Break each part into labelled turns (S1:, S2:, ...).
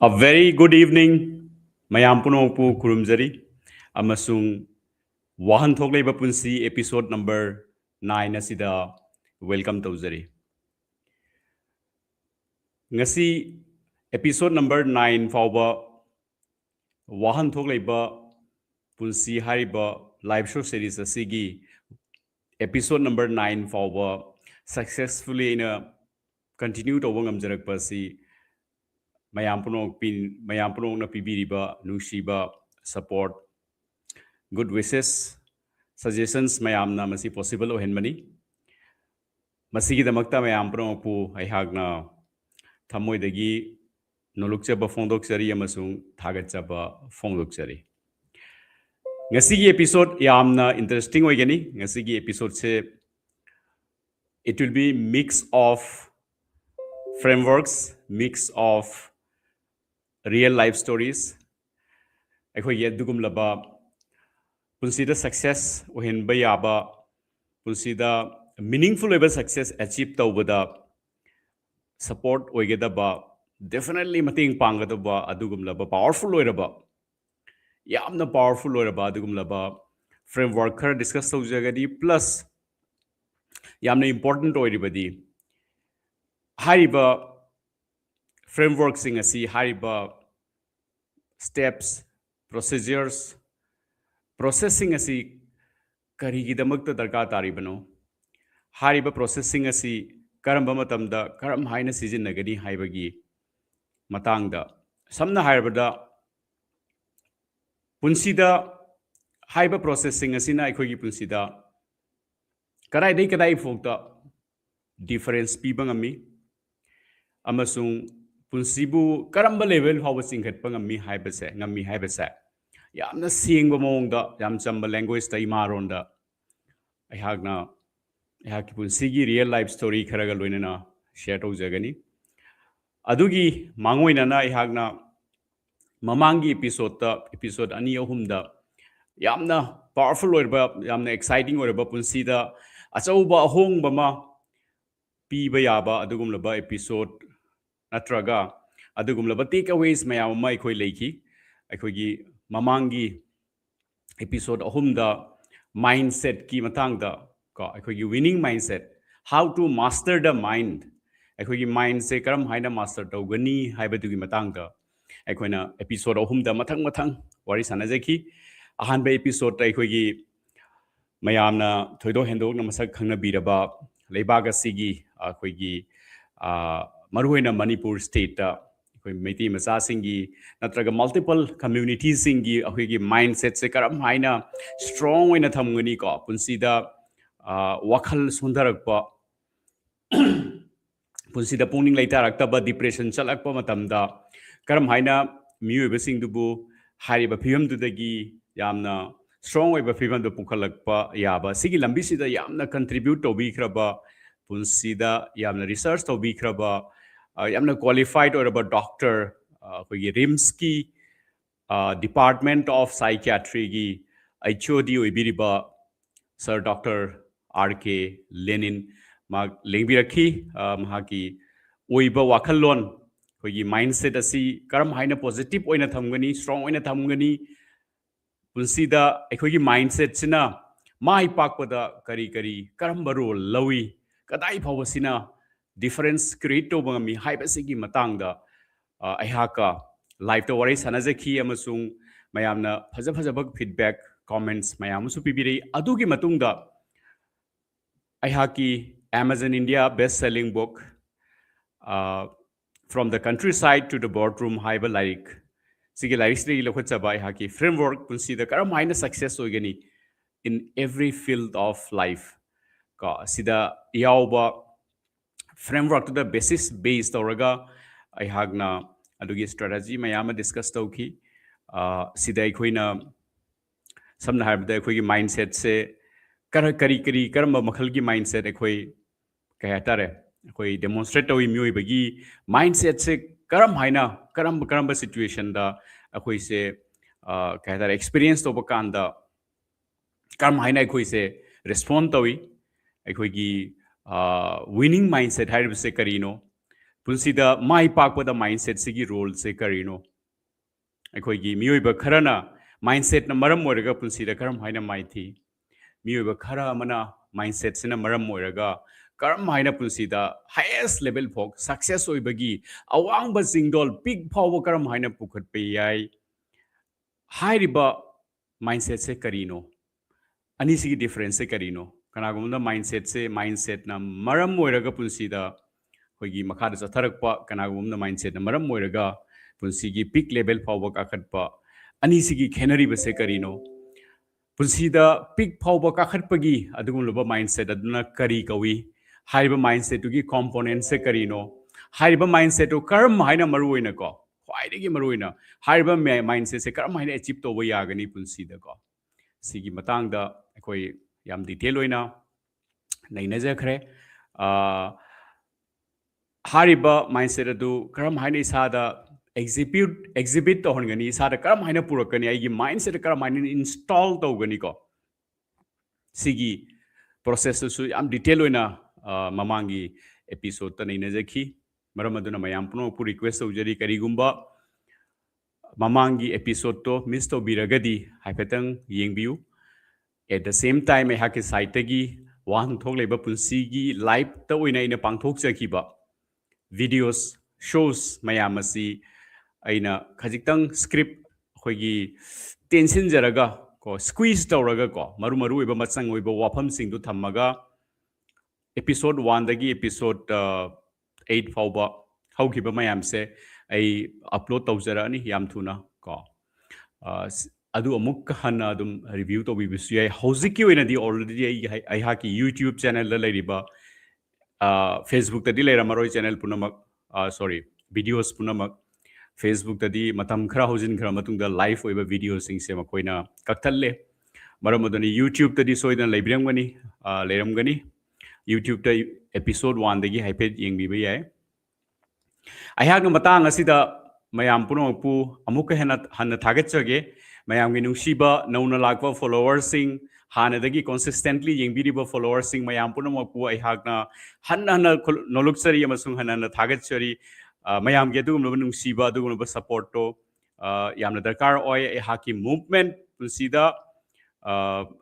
S1: A very good evening, Mayam Punopu Kurumjari, Amasung Wahanthok Leiba Punsi, episode number 9 asida welcome Tawjari. Ngasi episode number 9 fauba Wahanthok Leiba Punsi Hariba live show series asigi episode number 9 fauba successfully in a continued over Amjarak Pasi Mayam Puno na Pibiriba, Nushiba support. Good wishes, suggestions mayamna masi possible ohenmani. Masigi damakta mayam propu aihagna thamoi dagi nolukchaba phongdoksari amasung thagatchaba phongdoksari. Ngasigi episode yamna interesting oigani. Ngasigi episode se it will be mix of frameworks, mix of real life stories. Akhoi yedugum laba Punsida success ohen bayaba punsida meaningful ever success achieve tawbada support oigedaba definitely mating pangadaba adugum laba powerful oiraba yamna powerful oiraba adugum laba framework khar discuss tawjagadi plus yamna important oiribadi hariba framework sing asi hariba steps procedures processing asi karigidamakta darka taribano hariba processing asi karamba matamda karam haina sijinnagani haibagi matangda samna haibada punsida haiba processing asina aikhogi punsida karai dei kadai fokta difference pibangami amasung punsibu karamba level hawa singkhat pangami haibase ngami haibase yamna singba mongda yam chamba language ta imaronda aihagna aihaki punsigi real life story kharaga loinana share tawjagani adugi mangoina na aihagna mamangi episode ani ahumda yamna powerful oirba yamna exciting oirba punsida achauba ahongba ma piba yaba adugumlaba episode natraga adugumlaba takeaways mayam ma ikhoi leiki aikhogi mamangi episode ahumda mindset ki matangda ko aikhogi winning mindset how to master the mind aikhogi mind se karam haina master tawgani haibadugi matangda aikhoina episode ahumda mathang wari sanajaki ahanba episode ta aikhogi mayamna thoido hendok na masak khangna biraba leibaga sigi aikhogi maruina Manipur state ta Meiti Masasingi, Natraga multiple communities singi, Ahigi mindset se karam haina strong in a thamgani ko, Punsida Wakal Sundarakpa Punsida Puning later Aktaba depression Chalakpa Matamda, Karam haina Mu Besing Dubu, Hariba Pium to the Gi, Yamna, strong way Bafim the Pukalakpa, Yaba, Sigi Lambisida Yamna contribute to Vikraba, Punsida Yamna research to Vikraba. Yamna qualified or about doctor Rimsky Department of Psychiatry gi HOD Oibiriba Sir Dr. R.K. Lenin mag lengbiraki mahaki Oiba Wakalon hogi mindset asi karam haina positive oina thamgani strong oina thamgani punsida ekhogi mindset sina mai pakpada kari karamba role lawi kadai phawasina difference create to bangami haibasigi matangda aihaka live to wari sanajaki amasung mayamna phajabak feedback comments mayamusu pibiri adugi matungda aihaki Amazon India best selling book from the countryside to the boardroom haiba like sigi larisri lokhachaba aihaki framework punsi the karam haina success oigani in every field of life ka sida yauba framework to the basis based oraga I hagna adugi strategy mayama discuss tauki sida ikhoina samna habda ikhoi mindset se kari karamba makhal gi mindset ikhoi kahatare ikhoi demonstrate tawi mioi bagi mindset se karam haina karamba situation da ikhoi se kahatare experience to bakanda karam haina ikhoi se respond tawi ikhoi gi winning mindset haibse karino पुंसीदा my पाकपदा mindset सिगी role से करीनो अखोगी मियोइबा Kharna mindset न मरम मोरगा पुंसीदा करम हाइना माइ थी मियोइबा खरा मना mindset सिना मरम मोरगा करम हाइना पुंसीदा highest level फोक success ओइबगी अवांगबा सिंगडोल pig फाव करम हाइना पुखत पे याई हाइरिबा माइंडसेट से करीनो अनि सिगी डिफरेंस से करीनो कनागुमदा माइंडसेट ना मरम मोरगा पुंसीदा होगी मखादा चथरकपा कनागुमदा माइंडसेट ना मरम मोरगा पुंसीगी पिक लेवल फाव काखतपा अनि सिगी खेनरीबा से करीनो पुंसीदा पिक फाव काखतपगी अदुगुमलबा माइंडसेट अदुना करी कवी हाइबा माइंडसेट तुगी कंपोनेंट से करीनो हाइबा माइंडसेट तो करम हाइना मरुइना को ख्वाइदगी मरुइना हाइबा माइंडसेट से करम हाइना अचीव तोबा यागनी पुंसीदा को सिगी मतंगदा अखोई याम डिटेल ओइना नैनजखरे हारिबा माइंडसेट अदु करम हाइना इसादा एग्जिबिट तोहनगनी इसादा करम हाइना पुरकनी आइगी माइंडसेट करम हाइना इंस्टॉल तोगनी को सिगी प्रोसेस सु याम डिटेल ओइना ममांगी एपिसोड त नैनजखी मरम अदुना मयाम पुनो पु रिक्वेस्ट तौजरी करिगुंबा ममांगी एपिसोड तो miss तौबिरगदी हाइफेतंग येंगबियु at the same time I have site gi Wahanthok Leiba Punsi gi live ta oina ina pangthok chakiba videos shows mayam asi aina khajiktang script khoigi tension jaraga ko squeeze tawraga ko maru iba machang oiba wafam sing du thammaga episode 1 dagi episode 8 fawba haukiba mayam se ai upload tawjara ani yam thuna ko अदु अमुक हन्ना अदुम review तो बिबिसु याई हौजिकी ओइनादी already आई हाकी YouTube channel ला लेरिबा फेसबुक तदी लेरमरोय चैनल पुनमक सॉरी वीडियोस पुनमक फेसबुक तदी मतम खरा हौजिन खरा मतुंगदा लाइव ओइबा वीडियो सिंग से मकोइना कक्थल्ले मरम अदुनी यूट्यूब तदी सोइदन लेबिरमगनी लेरमगनी यूट्यूब त एपिसोड 1 दगी हाइफेट येंगबिबा याई आई हाक मतंग असिदा मयाम पुनमकपु अमुक हन्ना थागतचगे मयाम की नुसीबा नौना लाखबा फॉलोअर्स सिंग हानदगी कंसिस्टेंटली येंबिरिबा फॉलोअर्स सिंग मयाम पुनमकपु अइहाकना हन्ना नोलुक्सरी अमसुंग हन्ना थागतचरी मयाम के दुगुमबा नुसीबा दुगुमबा सपोर्ट तो यामना दरकार ओय अइहाकी मूवमेंट पुंसीदा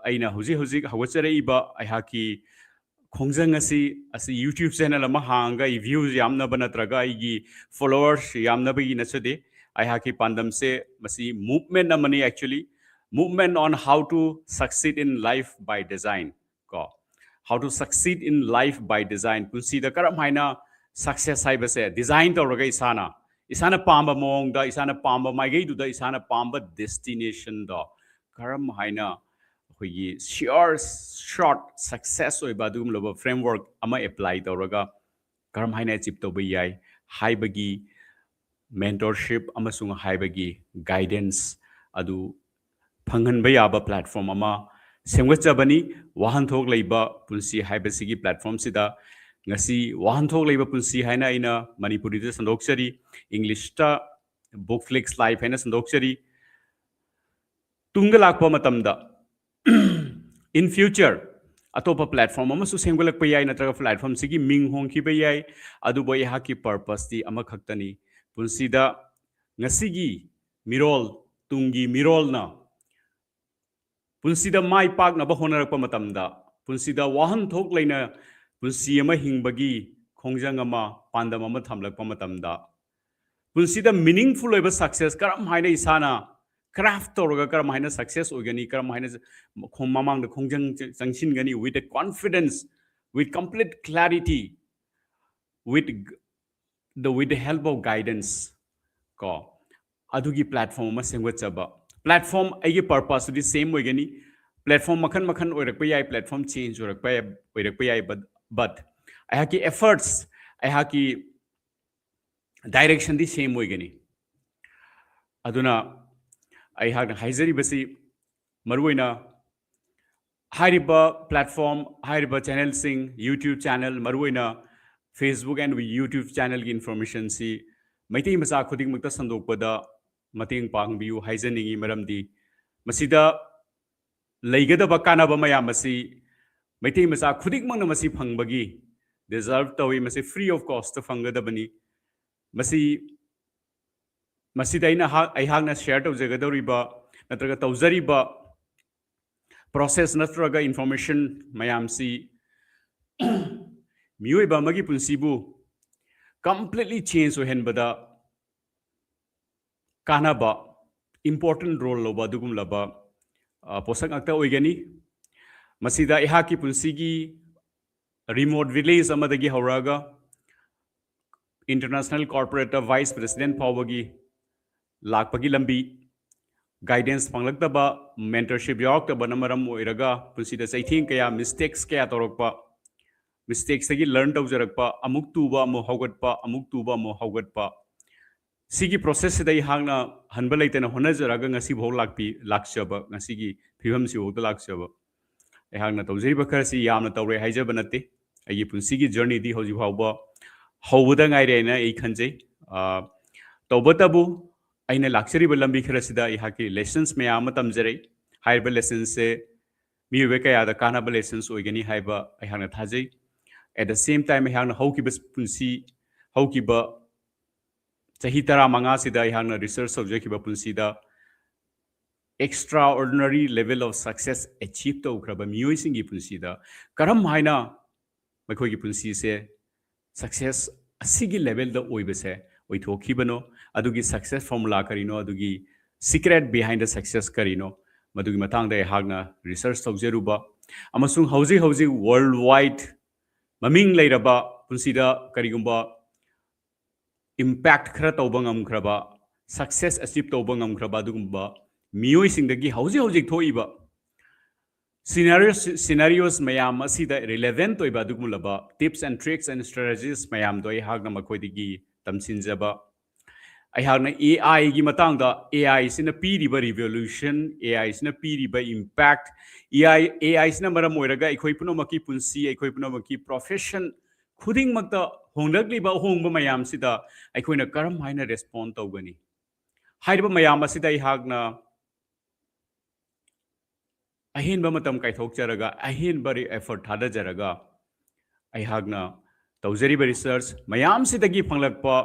S1: अइना हुजी हवचरइबा अइहाकी खोंगजंग असी यूट्यूब चैनल अमा हांगा व्यूज यामनबा नत्रगा आइगी फॉलोअर्स यामनबगी नचदे अइहाकी पांडम से मसी मूवमेंट अमनी actually movement on how to succeed in life by design को how to succeed in life by design पुंसीदा करम हाइना सक्सेस हाइबसे डिजाइन तौरगा इसाना पांबा मोंगदा इसाना पांबा माइगैदुदा इसाना पांबा डेस्टिनेशन द करम हाइना होगी श्योर शॉर्ट सक्सेस ओइबा दुगुमलबा फ्रेमवर्क अमा अप्लाई तौरगा करम हाइना अचीव तौबा याई हाइबगी मेंटरशिप अमसुंग हाइबगी गाइडेंस अदु फंगनबा याबा प्लेटफॉर्म अमा सेमगचबनी वाहनथोक लेबा पुंसी हाइबसिगी प्लेटफॉर्म सिदा ngasi wahanthok leiba punsi haina ina manipuri de sandokchari english ta BookFlix live haina sandokchari tunga lakpa matamda in future atopa platform amasu semgolakpa yai natraga platform sigi ming hongki ba yai adu boy ha ki purpose ti ama khaktani punsi da ngasigi mirol tungi mirol na punsi da mai pak na ba honarakpa matamda punsi da wahanthok leina पुंसी अमा हिंबगी खोंगजंग अमा पांदम अमा थमलकपा मतमदा पुंसी the meaningful ओइबा success करम हाइना इसाना craft तौरगा करम हाइना success ओइगनी करम हाइना खोममांग द खोंगजंग जंगसिनगनी with a confidence with complete clarity with the help of guidance को अदुगी प्लेटफॉर्म अमा सेंगवचबा प्लेटफॉर्म आइगे पर्पस दि सेम ओइगनी प्लेटफॉर्म मखन ओइरकपा याई प्लेटफॉर्म चेंज ओइरकपा याई but I have ki efforts I have ki direction the same way gani aduna I have haizari basi maruina hariba platform hariba channel sing YouTube channel maruina Facebook and YouTube channel ki information si maitei masa khoding mukta sandokpada mateng pangbiu haizaningi maramdi masida leigadaba kanaba mayam asi मैथी मचा खुदिक मंग मसी फंगबगी deserve तवी मसी free of cost फंगदबनी masi masida aihangna share tawjagadoriba natraga tawjariba process natraga information mayamsi miyoiba amagi punsibu completely change ohenbada kanaba important role loba dugum laba posak akta oigani masida ihaki punsigi remote village amadagi hauraga international corporate vice president pawagi lakpagi lambi guidance panglakdaba mentorship yawaktaba namaram oiraga punsida saithing kaya mistakes kaya torokpa mistakes tagi learn tawjarakpa amuk tuba mo haugatpa amuk tuba mo haugatpa sigi process sidai hangna hanba leitena honajaraga ngasi bhau lakpi lakchaba ngasi gi phibam si bhau lakchaba ai hangna tawjariba kharsi yamna tawre haijaba nate ai punsigi journey di hoji bhauba haubuda ngaire na ai khanjai tawbatabu aina lakchariba lambi kharasida ai haki lessons mayam tamjare haiba lessons se miwe kaya da kanaba lessons oigani haiba ai hangna thajai at the same time ai hangna haukiba punsi haukiba chahi tara manga sida ai hangna research subject kiba punsi da extraordinary level of success achieved to kraba miyoi singi punsi da karam haina makhoi gi punsi se success asigi level da oibe se oithokibano adugi success formula karino adugi secret behind the success karino madugi matang da hagna research tawjeruba amasung hauji worldwide maming leiraba punsi da karigumba impact khara tawba ngamkraba success achieve tawba ngamkraba dugumba miyoi singdagi hauji thoiba scenarios mayam asida relevant toiba dugumlaba tips and tricks and strategies mayam doi hagna makoidigi tamsinjaba ai hagna AI gi matang da AI sina piriba revolution AI sina piriba impact AI sina maram moiraga ekhoi punomaki punsi ekhoi punomaki profession khuding makta hongdakliba hongba mayam sida ekhoina karam haina respond tawgani haiba mayam asida ai hagna ahinba matam kaithokjaraga ahinba effort thadajaraga ai hagna tawjariba research mayam sidagi phanglakpa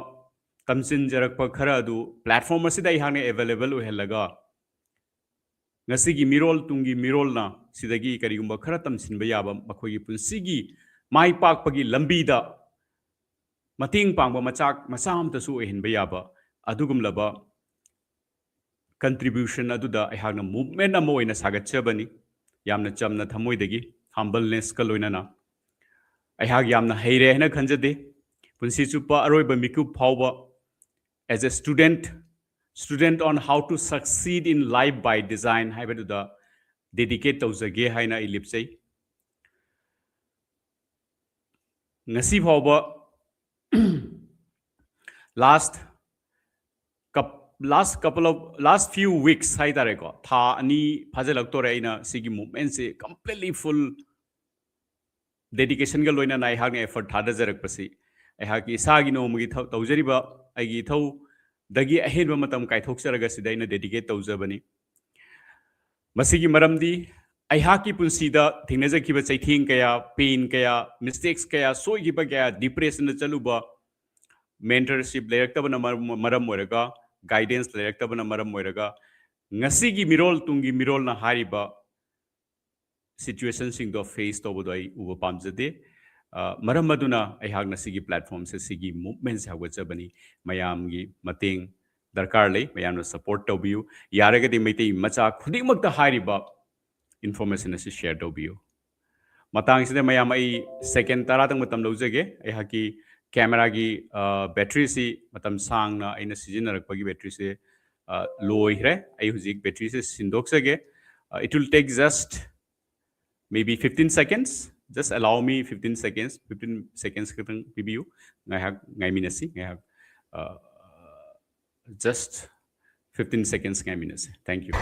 S1: tamchinjarakpa khara adu platform asida ai hagna available ohelaga ngasigi mirol tungi mirol na sidagi karigumba khara tamchinba yaba makhogi punsigi mai pakpagi lambi da mating pangba machak masam tasu ohinba yaba adugumlaba contribution aduda ai hagna movement amo oina sagatchabani yamna chamna thamoidagi humbleness ka loinana ai hag yamna heire hena khanjade punsi chupa aroiba miku phawba as a student on how to succeed in life by design haibaduda dedicate tawjage haina ilipsai ngasi phawba last few weeks hai tare ko tha ani phajalak tore ina sigi movement se completely full dedication ga loina nai hang effort thada jarak pasi ai ha ki sa gi no mugi tawjariba ai gi thau dagi ahenba matam kai thokcharaga sida ina dedicate tawjabani masigi maramdi ai ha ki punsi da thingnaja ki ba chaithing kaya pain kaya mistakes kaya soi gi ba kaya depression na chaluba mentorship lerakta bana maram moraga guidance lerakta bana maram moiraga ngasigi mirol tungi mirol na hariba situation sing do face to bodai uba pamjade maram maduna ai hagna sigi platform se sigi movement se hawajabani mayam gi mating darkar lei mayam no support to biu yaraga di meitei macha khuding makta hariba information se share to biu matang side mayam ai second tara tang matam lojage ai haki camera gi battery si matam sang na aina sijinarak pagi battery se low hre ai huzik battery se sindok sage it will take just maybe 15 seconds just allow me 15 seconds kitang PBU ngai minasi ngai just 15 seconds ngai minasi thank you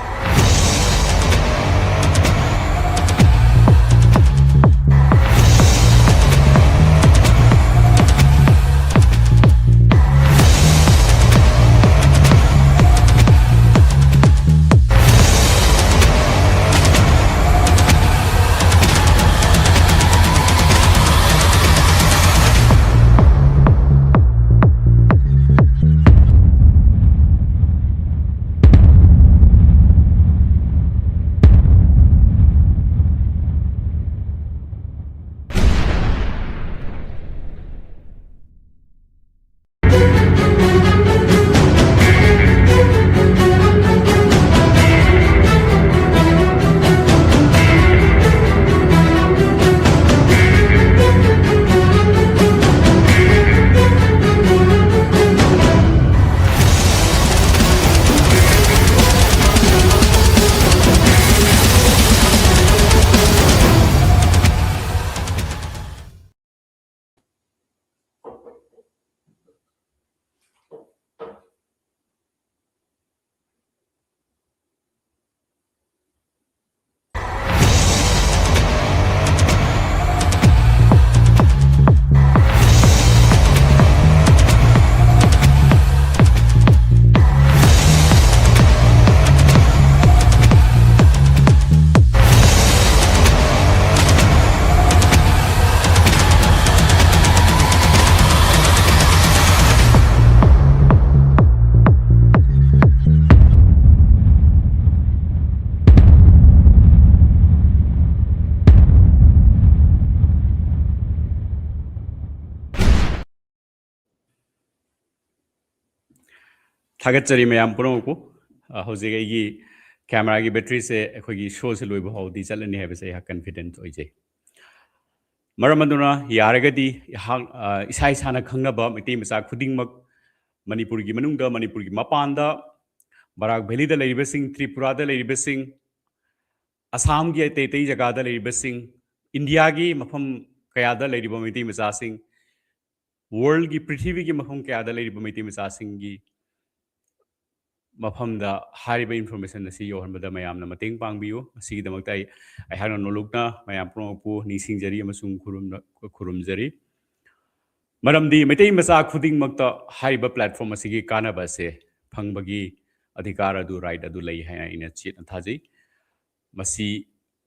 S1: थागतचरी ma'am पुनमको हौजिगी camera की battery से अखोगी show से लोइब हाउदी चलनी है बसे कॉन्फिडेंट होइजे मरम अदुना यारगदी इसा इसाना खंगनबा मिटी मचा खुदिंगमक मणिपुर की मनुंगदा मणिपुर की मपानदा बराक वैली दा लेरिबसिंग त्रिपुरा दा लेरिबसिंग असम की तेतई जगह दा लेरिबसिंग इंडिया की मफम कयादा लेरिबा मिटी मचासिंग वर्ल्ड की पृथ्वी की मफम कयादा लेरिबा मिटी मचासिंग की मफमदा हारिब इन्फॉर्मेशन असी योहनबदा मयामना मतेंग पांगबियो असीगिदमक्ता अहाना नोलुकना मयाम प्रोपु निसिंगजरी अमसुंग खुरुमजरी मरमदी मैतै मचा खुदिंगमक्ता हारिब प्लेटफॉर्म असीगी कानाबसे फंगबगी अधिकार अदु राइट अदु लई है इन चेत थाजै मसी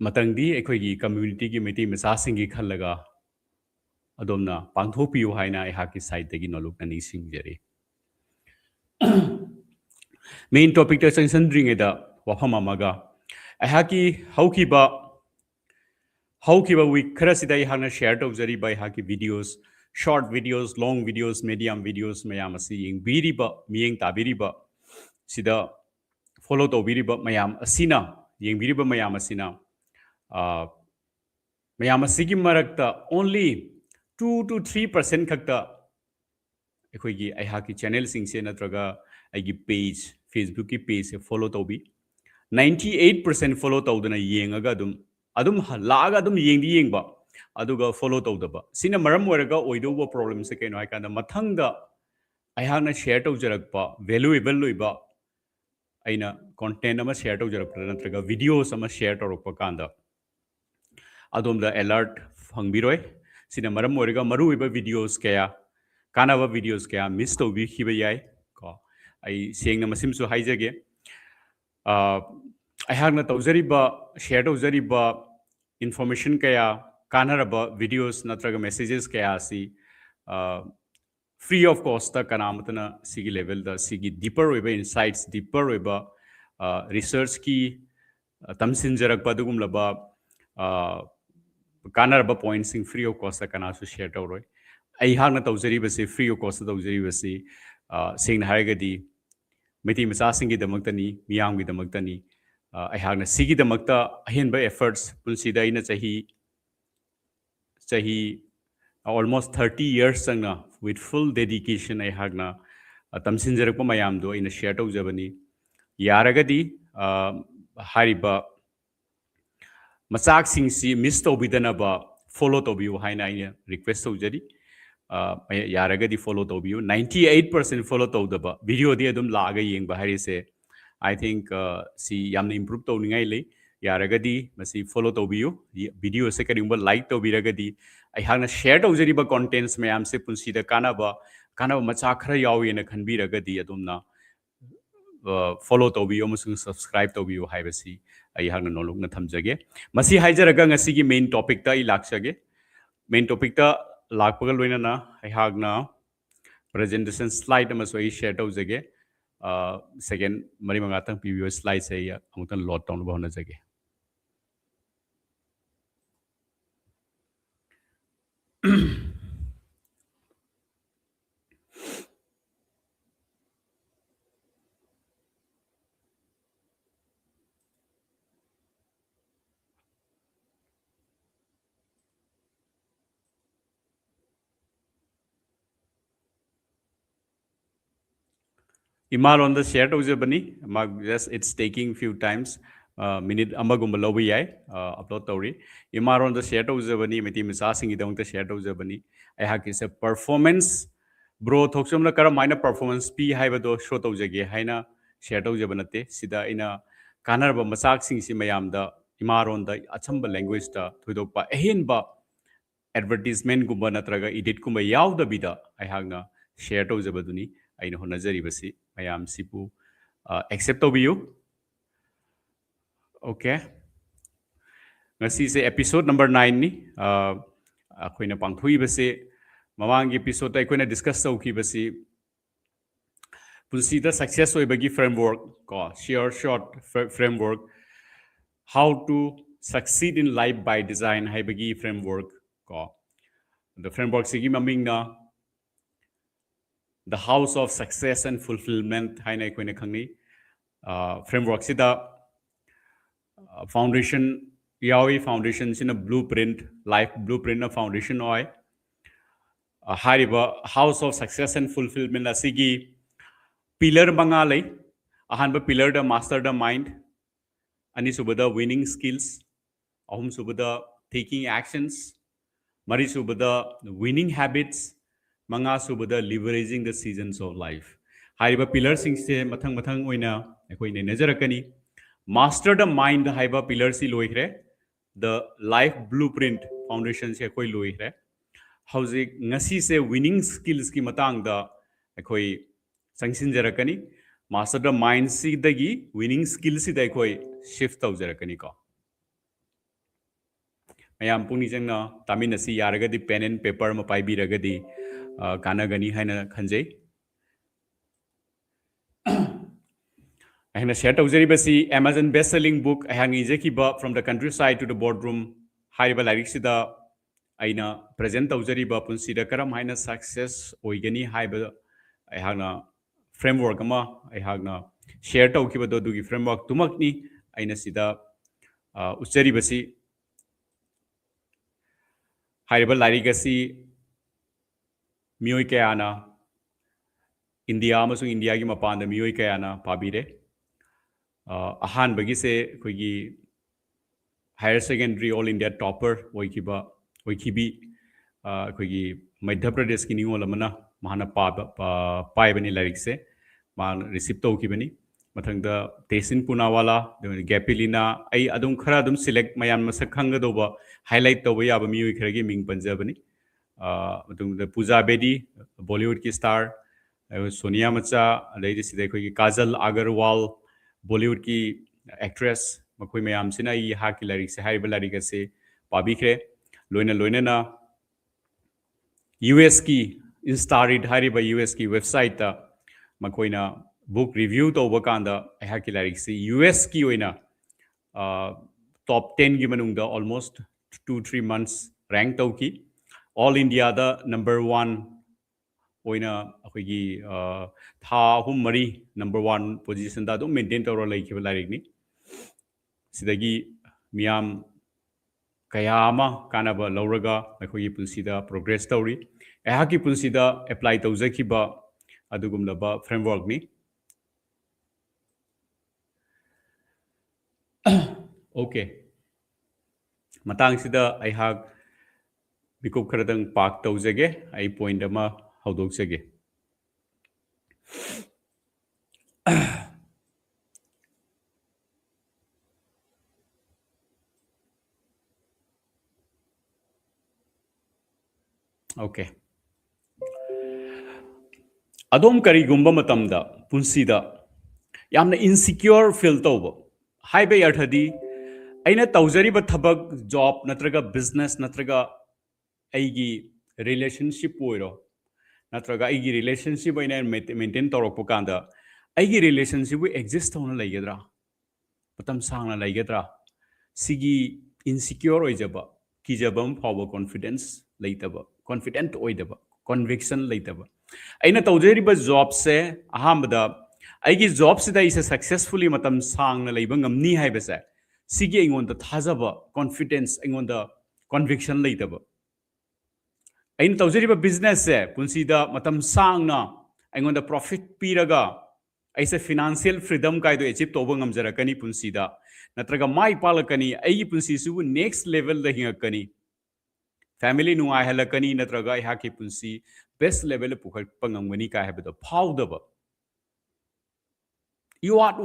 S1: मतंगदी अखोगी कम्युनिटी की मैतै मचासिंगी खल्लगा अदोमना पांथोपियो हाइना अहाकी साइडगी नोलुकना निसिंगजरी मेन टॉपिक चंसनद्रिंगेदा वफम अमगा अहाकी हौखिबा वीक खरसिदा अहाना शेयर तौजरिबा अहाकी videos short videos long videos medium videos मयाम असी यंगबिरिबा मियंग ताबिरिबा सिदा फॉलो तौबिरिबा मयाम असिना यंगबिरिबा मयाम असिना मयाम असिगी मरक्ता ओनली 2 to 3% खक्ता अखोगी अहाकी चैनल सिंगसे नत्रगा अगी पेज फेसबुक की पेज से फॉलो तौबी 98% फॉलो तौदना येंगगा अदुम लागा अदुम येंदी येंगबा अदुगा फॉलो तौदबा सिना मरम ओरगा ओइदोबो प्रॉब्लम से केनो हाइकांदा मथंगदा अहाना शेयर तौजरकपा वैल्यूएबल लोइबा अइना कंटेंट अमा शेयर तौजरकपा नत्रगा वीडियोस अमा शेयर तौरकपा कांदा अदोमदा अलर्ट फंगबिरोय सिना मरम ओरगा मरुइबा वीडियोस कया कानाबा वीडियोस कया मिस तौबी खिबा याय को आई सेंगना मसिमसु हाइजगे अहाना तौजरिबा शेयर तौजरिबा इन्फॉर्मेशन कया कानरबा वीडियोस नत्रगा मेसेजेस कया सी फ्री ऑफ कॉस्ट कनामतना सिगी लेवल दा सिगी डीपर ओइबा इनसाइट्स डीपर ओइबा रिसर्च की तमसिनजरकपा दुगुमलबा कानरबा पॉइंट्स फ्री ऑफ कॉस्ट कनासु शेयर तौरोय अहाना तौजरिबसे फ्री ऑफ कॉस्ट तौजरिबसे सेंगना हारगदी मैतै मचासिंगीदमक्तनी मियामगीदमक्तनी अहाना सिगीदमक्ता अहेनबा एफर्ट्स पुंसीदा इन चाही almost 30 years संगना with full dedication अहाना तमसिनजरकपा मयामदो इन शेयर तौजबनी यारगदी हारिबा मचाकसिंगसी मिस तौबिदनबा फॉलो तौबियो हाइना इन रिक्वेस्ट तौजरी यारगदी फॉलो तौबियो 98% फॉलो तौदबा वीडियो दी अदुम लागा येंगबा हारिसे आई थिंक सी यामना इंप्रूव तौनिंगाई ले यारगदी मसी फॉलो तौबियो वीडियो से करिंबा लाइक तौबिरगदी अहाना शेयर तौजरिबा कंटेंट्स मयाम से पुंसीदा कानाबा मचा खरा यावेना खनबिरगदी अदुमना follow तौबियो अमसुंग subscribe तौबियो हाइबसी Ahana नोलुकना थमजगे Masih हाइजरगा ngasi gi main topic ta I laksage main topic ta lakpaga loinana अहागना presentation slide अमसु I share तौजगे second मरी मंगातंग पीवीओ slide से अमुतन लोड तौनबा होनजगे Imal on the share tौजबनी just it's taking few times minute amagumba lobi yai upload tawri Imal on the share tौजबनी meti misasing idong the share tौजबनी I is a performance bro Thockchom la kara minor performance p haibado show tौजगे haina share tौजबनते sida ina kanarba masak sing si mayam da Imal on the achamba language ta thudokpa ehinba advertisement gumba natraga edit kumba yaw da bida I share tौजबदुनी aina honajaribasi mayam sipu accept taubiyu okay ngasi se episode number 9 ni akoina pangthui base mamang episode ta akoina discuss tauki basi punsi da success oibagi framework ko share short framework how to succeed in life by design haibagi framework ko the framework sigi maming na the house of success and fulfillment hai na koine khangni framework sida foundation yawi foundation sina blueprint life blueprint na foundation oi hariba house of success and fulfillment asigi pillar manga lei ahanba pillar da master the mind ani subada winning skills ahum subada taking actions mari subada winning habits manga subada leveraging the seasons of life hariba pillar sing se mathang mathang oina ekoi ne najarakani master the mind haiba pillar si loikre the life blueprint foundation se ekoi loikre hauzik ngasi se winning skills ki matang da ekoi sangsinjarakani master the mind si dagi winning skills si da ekoi shift taujarakani ko mayam pungni jangna tamina si yaragadi pen and paper ma pai biragadi kanagani haina khanjai ahna share tawjari basi Amazon best selling book ahangi jekiba from the countryside to the boardroom haiba lyrics sida aina present tawjari ba punsida karam haina success oigani haiba ahana framework ama ahana share tawkiba do dugi framework tumakni aina sida uchari basi haiba lyric asi miyoi kayana India amasung India gi mapanda miyoi kayana pabire ahan bagi se koigi higher secondary all India topper oikiba oikibi koigi Madhya Pradesh ki ningol amana mahana pai bani lyric se man receipt to kibani mathang da Tesin Punawala Gapilina ai adum khara adum select mayan masak khanga doba highlight to ya ba miyoi khara gi ming panjabani matung da Pooja Bedi Bollywood ki star Sonia Macha adai sida koigi Kajal Agarwal Bollywood की actress मकोई में आमसिना ये हाँ की लड़की से high बल लड़की से पाबी करे लोइना लोइना ना US की इंस्टारिड हारी बा US की वेबसाइट ता मकोई ना book review तो वकांदा हाँ की लड़की से US की होइना top 10 की मनुंग दा almost 2-3 months rank तो की all India दा number 1 ओइना अखोगी था हुम मरी number 1 position दा तो maintain तौर लाई की बलारिक नी सिदगी मियाम कयामा कानाबा लौरगा अखोगी पुंसीदा progress तौरी एहा की पुंसीदा apply तौजखिबा अदुगुमलबा framework नी okay matang sida aiha bikup kharadang park tौजगे ai point ama हौदोक्सगे ओके अदोम करीगुंबा मतमदा पुंसीदा यामना इनसिक्योर फील तौबो हाइबे अर्थदी अइना तौजरीबा थबक जॉब नत्रगा बिजनेस नत्रगा अइगी रिलेशनशिप ओइरो नत्रगा अइगी रिलेशनशिप अइना मेंटेन तौरकपो कांदा अइगी रिलेशनशिप एग्जिस्ट होना लैगद्रा मतम सांगना लैगद्रा सिगी इनसिक्योर ओइजबा किजबम फाव कॉन्फिडेंस लैतबा कॉन्फिडेंट ओइदबा कन्विक्शन लैतबा अइना तौजरीबा जॉब से अहामदा अइगी जॉब सिदा इसे सक्सेसफुली मतम सांगना लैबा ngamni हाइबसे सिगी अइंगोंदा थाजबा कॉन्फिडेंस अइंगोंदा कन्विक्शन लैतबा अइन तौजरीबा बिजनेस से पुंसीदा मतम सांगना अइंगोंदा प्रॉफिट पीरगा ऐसे फाइनेंशियल फ्रीडम कायदो अचीव तोबा ngamjarakani पुंसीदा नत्रगा माई पालकनी अइगी पुंसीसुबु नेक्स्ट लेवल दा हिंगकनी फैमिली नुआय हलकनी नत्रगा इहाकी पुंसी बेस्ट लेवल पुखटपा ngamgani का हैबदो फाउदबा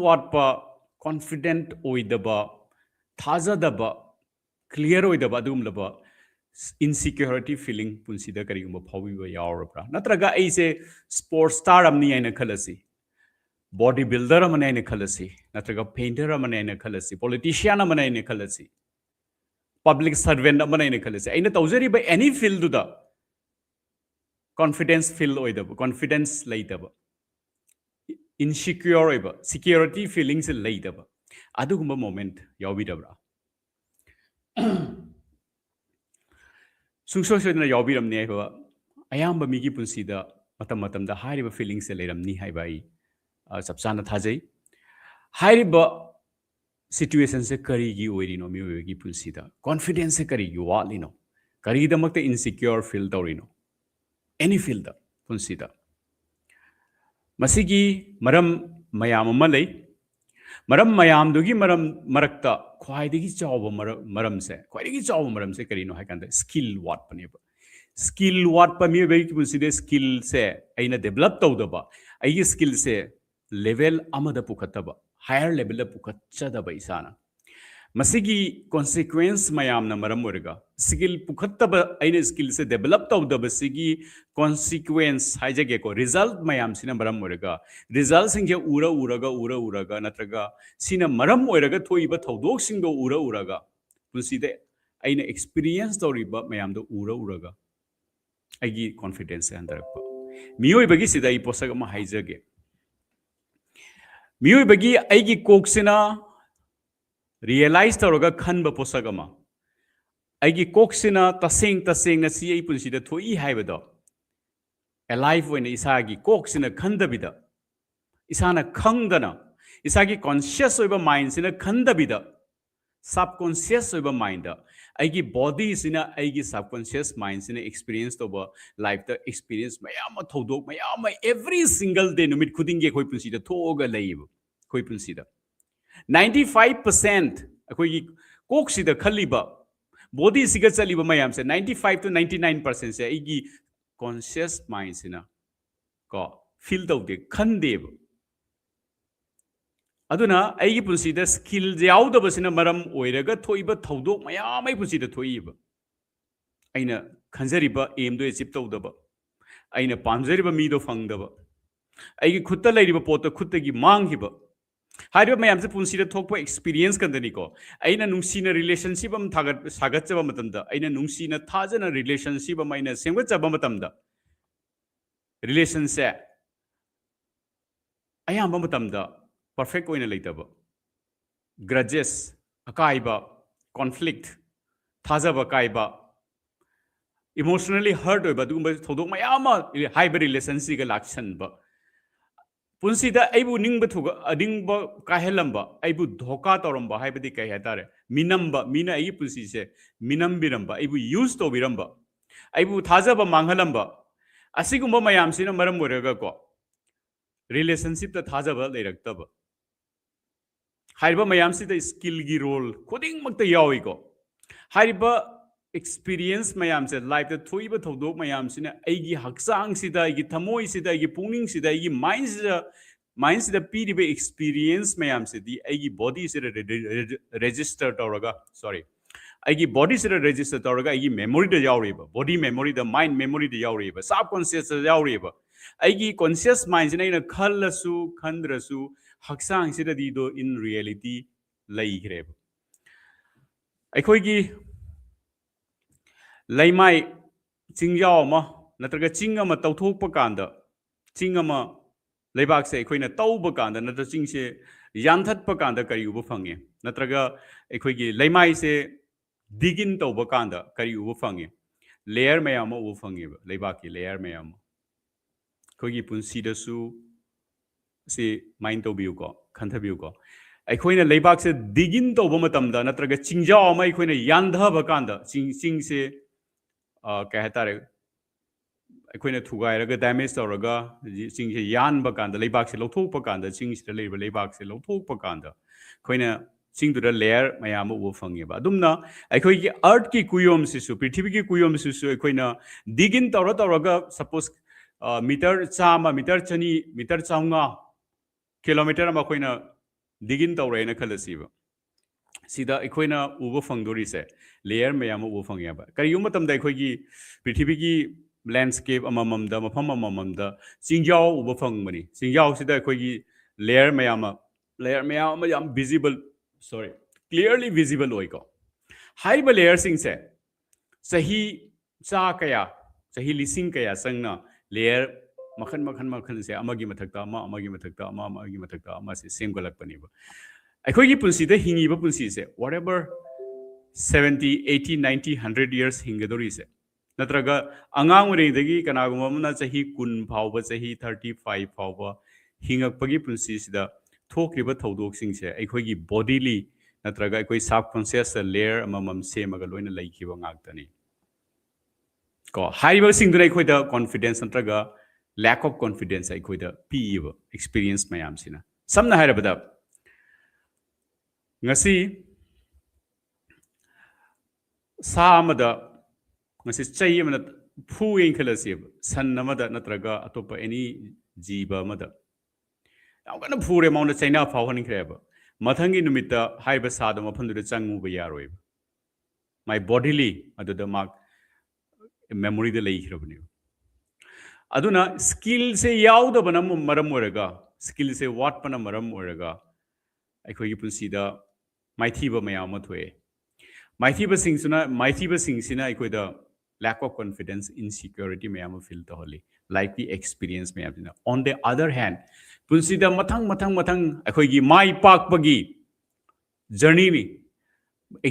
S1: what pa confident oidaba thazadaba clear oidaba adumlaba insecurity feeling punsida karigumba phawiba yawrabra natraga aise sports star amni aina khalasi body builder amani aina khalasi natraga painter amani aina khalasi politician amani aina khalasi public servant amani aina khalasi aina tawjari by any field da confidence feel oidaba confidence laitaba insecure oiba security feelings laitaba adugumba moment yawbidabra sungsosodna yawbiramne ba ayamba migi punsida matam da hairiba feelings se leiramni haiba ai sabsana thajai hairiba situation se kari gi oirino mi gi punsida confidence se kari gi walino kari da makta insecure feel dorino any field da punsida masigi maram mayam ama lei maram mayam dugi maram marakta khwaidigi chawba maram se khwaidigi chawba maram se karino haikanda skill what paneba skill what pa mi be ki punside skill se aina develop tawdaba ai skill se level amada pukhataba higher level da pukhatchadaba isana masigi consequence mayam na maram orga skill pukhattaba aina skill se develop tawdaba sigi consequence haijage ko result mayam sina maram orga result singje uraga natraga sina maram oraga thoiba thodok singdo uraga punside aina experience toriba mayam do uraga aigi confidence andarakpa miyoi bagi sida I posaga ma haijage miyoi bagi aigi koksina realize toroga khanba posaga ma aigi koksina taseng na si ai punsida thoi haibado alive when isagi koksina khandabida isana khangdana isagi conscious oiba mind sina khandabida subconscious oiba mind da aigi body sina aigi subconscious mind sina experience toba life the experience mayam thodok mayam every single day numit khuding ge khoi punsi da thoga leib khoi punsi da 95% khoi gi kok si da khaliba body siga chaliba mayam se 95 to 99% se aigi conscious mind sina ko feel tawde khandeb aduna aigi punsida skill yaudabasina maram oiraga thoiba thodok mayam ai punsida thoiba aina khanjariba aim do achieve tawdaba aina pamjariba mi do fangdaba aigi khutta leiriba pot khutta gi manghiba hariba mayam se punsida thokpa experience kandani ko aina nungsina relationship am thagat sagachaba matamda aina nungsina thajana relationship am aina sengwachaba matamda relation se ayamba matamda perfect oina leitaba grudges akaiba conflict thajaba kaiba emotionally hurt oiba dugumba thodok mayama haiba relationship ga lakshan ba punsida aibu ningba thuga adingba kahelamba aibu dhoka toramba haibadi kai hatare minamba mina ai punsi se minambiramba aibu use to biramba aibu thajaba manghalamba asigumba mayam sina maram oraga ko relationship ta thajaba leiraktaba haiba mayam sida skill gi role koding makta yawi ko haiba experience mayam se life the thoiba thodok mayam sina aigi haksang sida aigi thamoi sida aigi pungning sida aigi mind sida pdb experience mayam se di aigi body sida register toraga sorry aigi body sida register toraga aigi memory da yawriba body memory da mind memory da yawriba subconscious da yawriba aigi conscious mind sina ina khallasu khandrasu haksang sida di do in reality laigreba aikoigi Leimai Chingyao ma natraga chingama tauthokpa kanda chingama leibak se aikoina tauba kanda natra chingse yanthatpa kanda kari uba phange natraga aikoigi leimai se digin tauba kanda kari uba phange layer mayam uba phange leibak ki layer mayam koigi punsi da su se mind to biu ko khanthabiu ko aikoina leibak se digin tauba matamda natraga chingyao ma aikoina yandhaba kanda ching se kaya hatare aikoina thugairaga damage tawraga chingse yanba kanda leibak se lauthokpa kanda chingse leiba leibak se lauthokpa kanda koina chingdura layer mayam uba phangeba adumna aikoigi earth ki kuyom sisu prithvi ki kuyom sisu aikoina digin tawraga suppose meter chama meter chani meter chaunga kilometer ama koina digin tawraina khalasiba sida aikoina uba phangdori se layer mayam uba phangyaba kariyum matamda aikoigi prithvi ki landscape amamamda mafam amamamda chingjao uba phangbani chingjao sida aikoigi layer mayam yam visible sorry clearly visible oiko haiba layer sing se sahi cha kaya sahi lising kaya sangna layer makhan se amagi mathakta ama se semgalakpani ba aikoigi punsida hingiba punsi se whatever 70 80 90 100 years hingadori se नत्रगा अंगांग उरेदगी कनागुम अमना चही कुन फावबा चही 35 फावबा हिंगकपगी पुंसीसिदा थोक्रिबा थौदोकसिंगसे अखोगी bodily नत्रगा अखोई सब conscious layer अमम सेमगा लोइना लैखिबा ngakतनी को हाइबा सिंगदुना अखोइदा कॉन्फिडेंस नत्रगा लैक ऑफ कॉन्फिडेंस अखोइदा पीइबा एक्सपीरियंस मयामसिना समना हाइरबदा ngasi सा अमदा ngasi chai amana phu yin khalasi san amada natraga atopa any jiba amada awgana phure mauna chaina phawhaning khreba mathangi numita haiba sada mafandu da changu ba yaroi my bodily aduda mak memory da lei khrabni aduna skill se yauda banam maram oraga skill se what pana maram oraga akhoi gi punsi da maithiba mayam thwe maithiba singsuna maithiba singsina akhoi da lack of confidence insecurity mayam feel to holi like the experience mayam on the other hand punsi da mathang akhoi gi mai pak pagi journey ni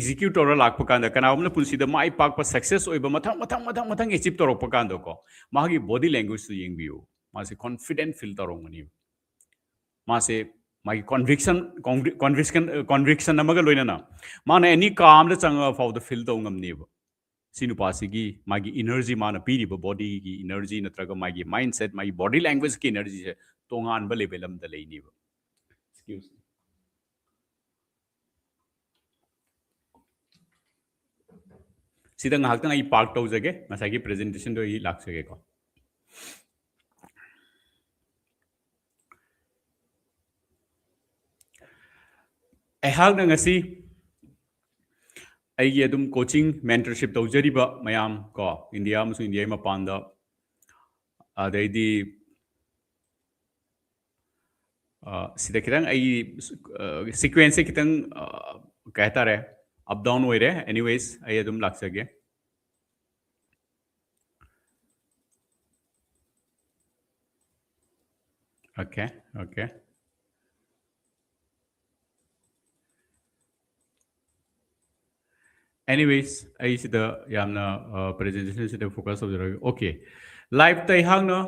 S1: execute or lakpa kanda kana amna punsi da mai pak pa success oiba mathang achieve to rokpa kanda ko magi body language su yengbiu ma se confident feel to rongani ma se magi conviction namaga loina na mana any calm da changa for the feel to ngamni ba sinu pasigi magi energy mana piri ba body gi energy natraga magi mindset magi body language ki energy se tongan ba level am da leini ba excuse me sida ngahak ai park to jage masagi presentation do I lak sage ko ai hak na ngasi aigi adum coaching mentorship tawjariba mayam ko india musu india ma panda adaidi sida kitang ai sequence kitang कहता रहे up down way रहे anyways ai adum lak sage okay anyways ai sida yamna presentation sida focus of okay live tai hang no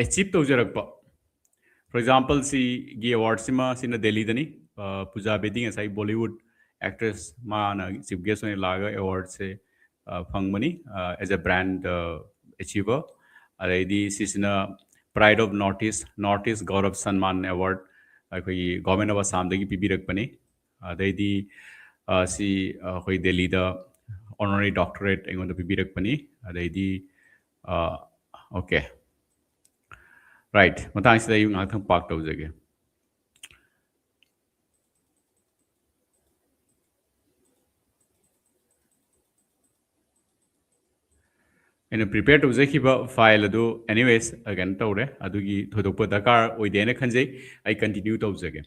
S1: achieve to jarakpa for example si gi award sima sina delhi dani puja beding asai bollywood actress ma na chief guest ne laga award se phangmani as a brand achiever alaidi sisina pride of northeast gaurav sanman award akhoi government of assam dagi pibirakpani adaidi si akhoi delhi da honorary doctorate engon da pibirakpani adaidi okay right matang sida yung athang park to jage and prepare to jakiba file adu anyways again tawre adugi thodokpa dakar oidena khanjai I continue to jage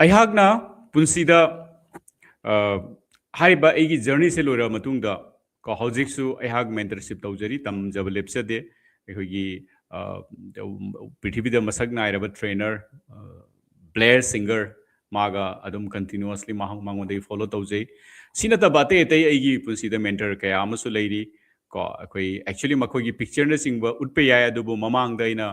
S1: aihagna punsida haiba egi journey se lora matungda ko hojiksu aihag mentorship tawjari tam jab lepsade ehogi prithibida masak nairaba trainer player singer maga adum continuously mangodai follow tawjai sinata bate tai aigi punsida mentor kaya amasu leiri ko akoi actually makogi picture na singba utpe ya adubu mamang da ina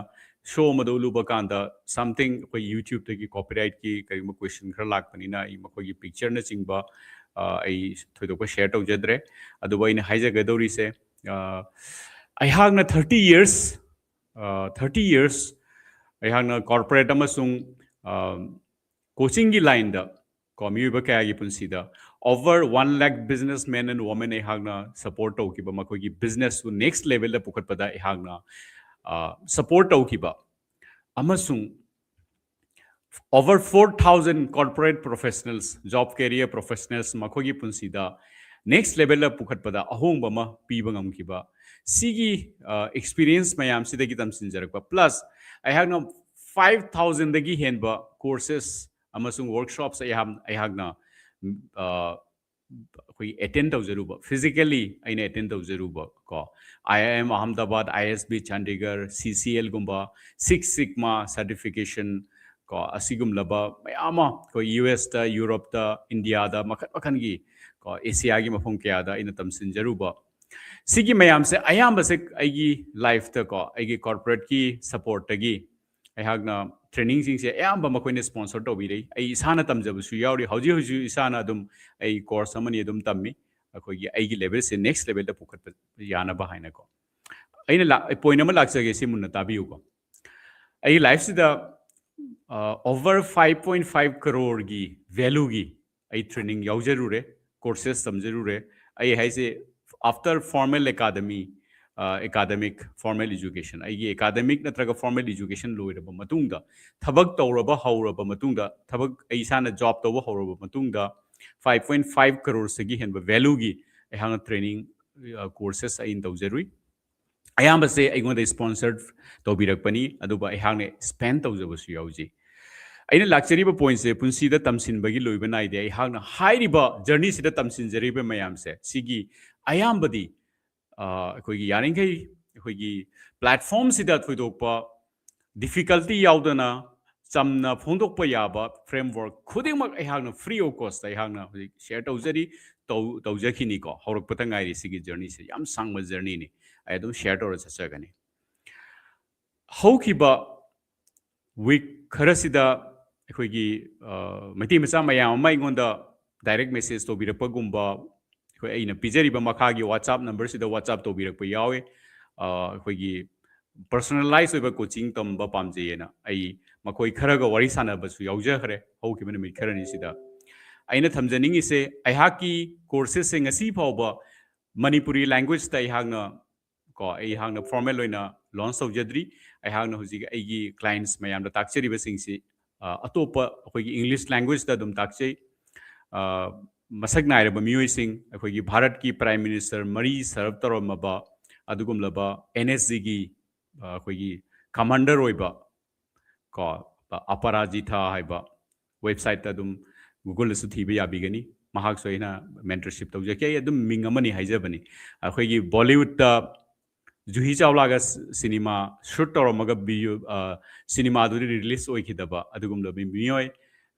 S1: show madu luba kanda something koi youtube tagi copyright ki kari ma question khar lak panina I makogi picture na singba ai thodo ko share to jadre aduba ina haija gadori se I have na 30 years 30 years I have na corporate amasung coaching gi line da komi ba kaya gi punsida over 1 lakh businessmen and women I have na support to ki ba makogi business to next level da pukhat pada I have na support to ki ba amasung over 4,000 corporate professionals job career professionals makogi punsida next level la pukhat pada ahong bama pibangam kiba sigi experience mayam sida gi tam sinjarakpa plus I have now 5,000 dagi henba courses amasung workshops I have na koi attend tawjaruba physically aina attend tawjaruba ko IIM Ahmedabad ISB Chandigarh CCL gumba Six Sigma certification ko asigum laba mayama ko US ta Europe ta India da makhat makhan gi ko Asia gi mafum kya da ina tamsin jaruba sigi mayam se ayam ba se aigi life ta ko aigi corporate ki support ta gi ai hagna training sing se ayam ba makoi ne sponsor to bi rei ai isana tamjabu su yauri hauji hauji isana dum ai course amani dum tammi akoi gi aigi level se next level da pukhat yana ba haina ko aina la point ama lakjage si munna tabiu ko ai life se da over 5.5 crore gi value gi ai training yaujarure courses samjarure ai haise after formal academy academic formal education ai academic natraga formal education loiraba matungda thabak tawraba hawraba matungda thabak ai sana job tawba hawraba matungda 5.5 crore segi henba value gi ai hanga training courses ai tawjarui ayamba se aigonda sponsored tawbirakpani aduba ai hangne spend tawjabasu yauji aina lakchariba point se punsi da tamsin bagi loiba naide ai hangna hairiba journey sida tamsin jariba mayam se sigi ayambadi akoigi yaringai akoigi platform sida thoidokpa difficulty yaudana chamna phondokpa yaba framework khudingmak ai hangna free of cost ai hangna share tawjari tawjakhini ko horokpata ngairi sigi journey se yam sangma journey ni ai adum share tawra chachagani haukiba week kharasida ꯑꯩꯈꯣꯏꯒꯤ ꯃꯩꯇꯩ ꯃꯆꯥ ꯃꯌꯥꯝ ꯑꯃ ꯑꯩꯉꯣꯟꯗ direct message ꯇꯧꯕꯤꯔꯛꯄꯒꯨꯝꯕ ꯑꯩꯈꯣꯏ ꯑꯩꯅ ꯄꯤꯖꯔꯤꯕ ꯃꯈꯥꯒꯤ ꯋꯥꯆꯥꯞ ꯅꯝꯕꯔꯁꯤꯗ ꯋꯥꯆꯥꯞ ꯇꯧꯕꯤꯔꯛꯄ ꯌꯥꯎꯋꯦ ꯑꯩꯈꯣꯏꯒꯤ ꯄꯔꯁꯣꯅꯦꯂꯥꯏꯖ ꯑꯣꯏꯕ ꯀꯣꯆꯤꯡ ꯇꯝꯕ ꯄꯥꯝꯖꯩꯌꯦꯅ ꯑꯩ ꯃꯈꯣꯏ ꯈꯔꯒ ꯋꯥꯔꯤ ꯁꯥꯟꯅꯕꯁꯨ ꯌꯥꯎꯖꯈ꯭ꯔꯦ ꯍꯧꯈꯤꯕ ꯅꯨꯃꯤꯠ ꯈꯔꯅꯤꯁꯤꯗ ꯑꯩꯅ ꯊꯝꯖꯅꯤꯡꯉꯤꯁꯦ ꯑꯩꯍꯥꯛꯀꯤ ꯀꯣꯔꯁꯦꯁꯁꯦ ꯉꯁꯤ ꯐꯥꯎꯕ ꯃꯅꯤꯄꯨꯔꯤ ꯂꯦꯡꯒ꯭ꯋꯦꯖꯇ ꯑꯩꯍꯥꯛꯅ ꯐꯣꯔꯃꯦꯜ ꯑꯣꯏꯅ ꯂꯣꯟꯆ ꯇꯧꯖꯗ꯭ꯔꯤ ꯑꯩꯍꯥꯛꯅ ꯍꯧꯖꯤꯛ ꯑꯩꯒꯤ ꯀ꯭ꯂꯥꯏꯟꯠꯁ ꯃꯌꯥꯝꯗ ꯇꯥꯛꯆꯔꯤꯕꯁꯤꯡꯁꯤ ꯑꯇꯣꯞꯄ ꯑꯩꯈꯣꯏꯒꯤ ꯏꯪꯂꯤꯁ ꯂꯦꯡꯒ꯭ꯋꯦꯖꯇ ꯑꯗꯨꯝ ꯇꯥꯛꯆꯩ ꯃꯁꯛ ꯅꯥꯏꯔꯕ ꯃꯤꯑꯣꯏꯁꯤꯡ ꯑꯩꯈꯣꯏꯒꯤ ꯚꯥꯔꯠꯀꯤ ꯄ꯭ꯔꯥꯏꯝ ꯃꯤꯅꯤꯁꯇꯔ ꯃꯔꯤ ꯁꯔꯞ ꯇꯧꯔꯝꯃꯕ ꯑꯗꯨꯒꯨꯝꯂꯕ NSGꯒꯤ ꯑꯩꯈꯣꯏꯒꯤ ꯀꯃꯥꯟꯗꯔ ꯑꯣꯏꯕ ꯀꯣ ꯑꯄꯔꯥꯖꯤꯊꯥ ꯍꯥꯏꯕ ꯋꯦꯕꯁꯥꯏꯠꯇ ꯑꯗꯨꯝ ꯒꯨꯒꯜꯗꯁꯨ ꯊꯤꯕ ꯌꯥꯕꯤꯒꯅꯤ ꯃꯍꯥꯛꯁꯨ ꯑꯩꯅ ꯃꯦꯟꯇꯔꯁꯤꯞ ꯇꯧꯖꯈꯤ ꯑꯩ ꯑꯗꯨꯝ ꯃꯤꯡ ꯑꯃꯅꯤ ꯍꯥꯏꯖꯕꯅꯤ ꯑꯩꯈꯣꯏꯒꯤ ꯕꯣꯂꯤꯋꯨꯗꯇ ꯖꯨꯍꯤ ꯆꯥꯎꯂꯥꯒ ꯁꯤꯅꯦꯃꯥ ꯁꯨꯠ ꯇꯧꯔꯝꯃꯒ ꯁꯤꯅꯦꯃꯥꯗꯨꯗꯤ ꯔꯤꯂꯤꯁ ꯑꯣꯏꯈꯤꯗꯕ ꯑꯗꯨꯒꯨꯝꯂꯕ ꯃꯤꯑꯣꯏ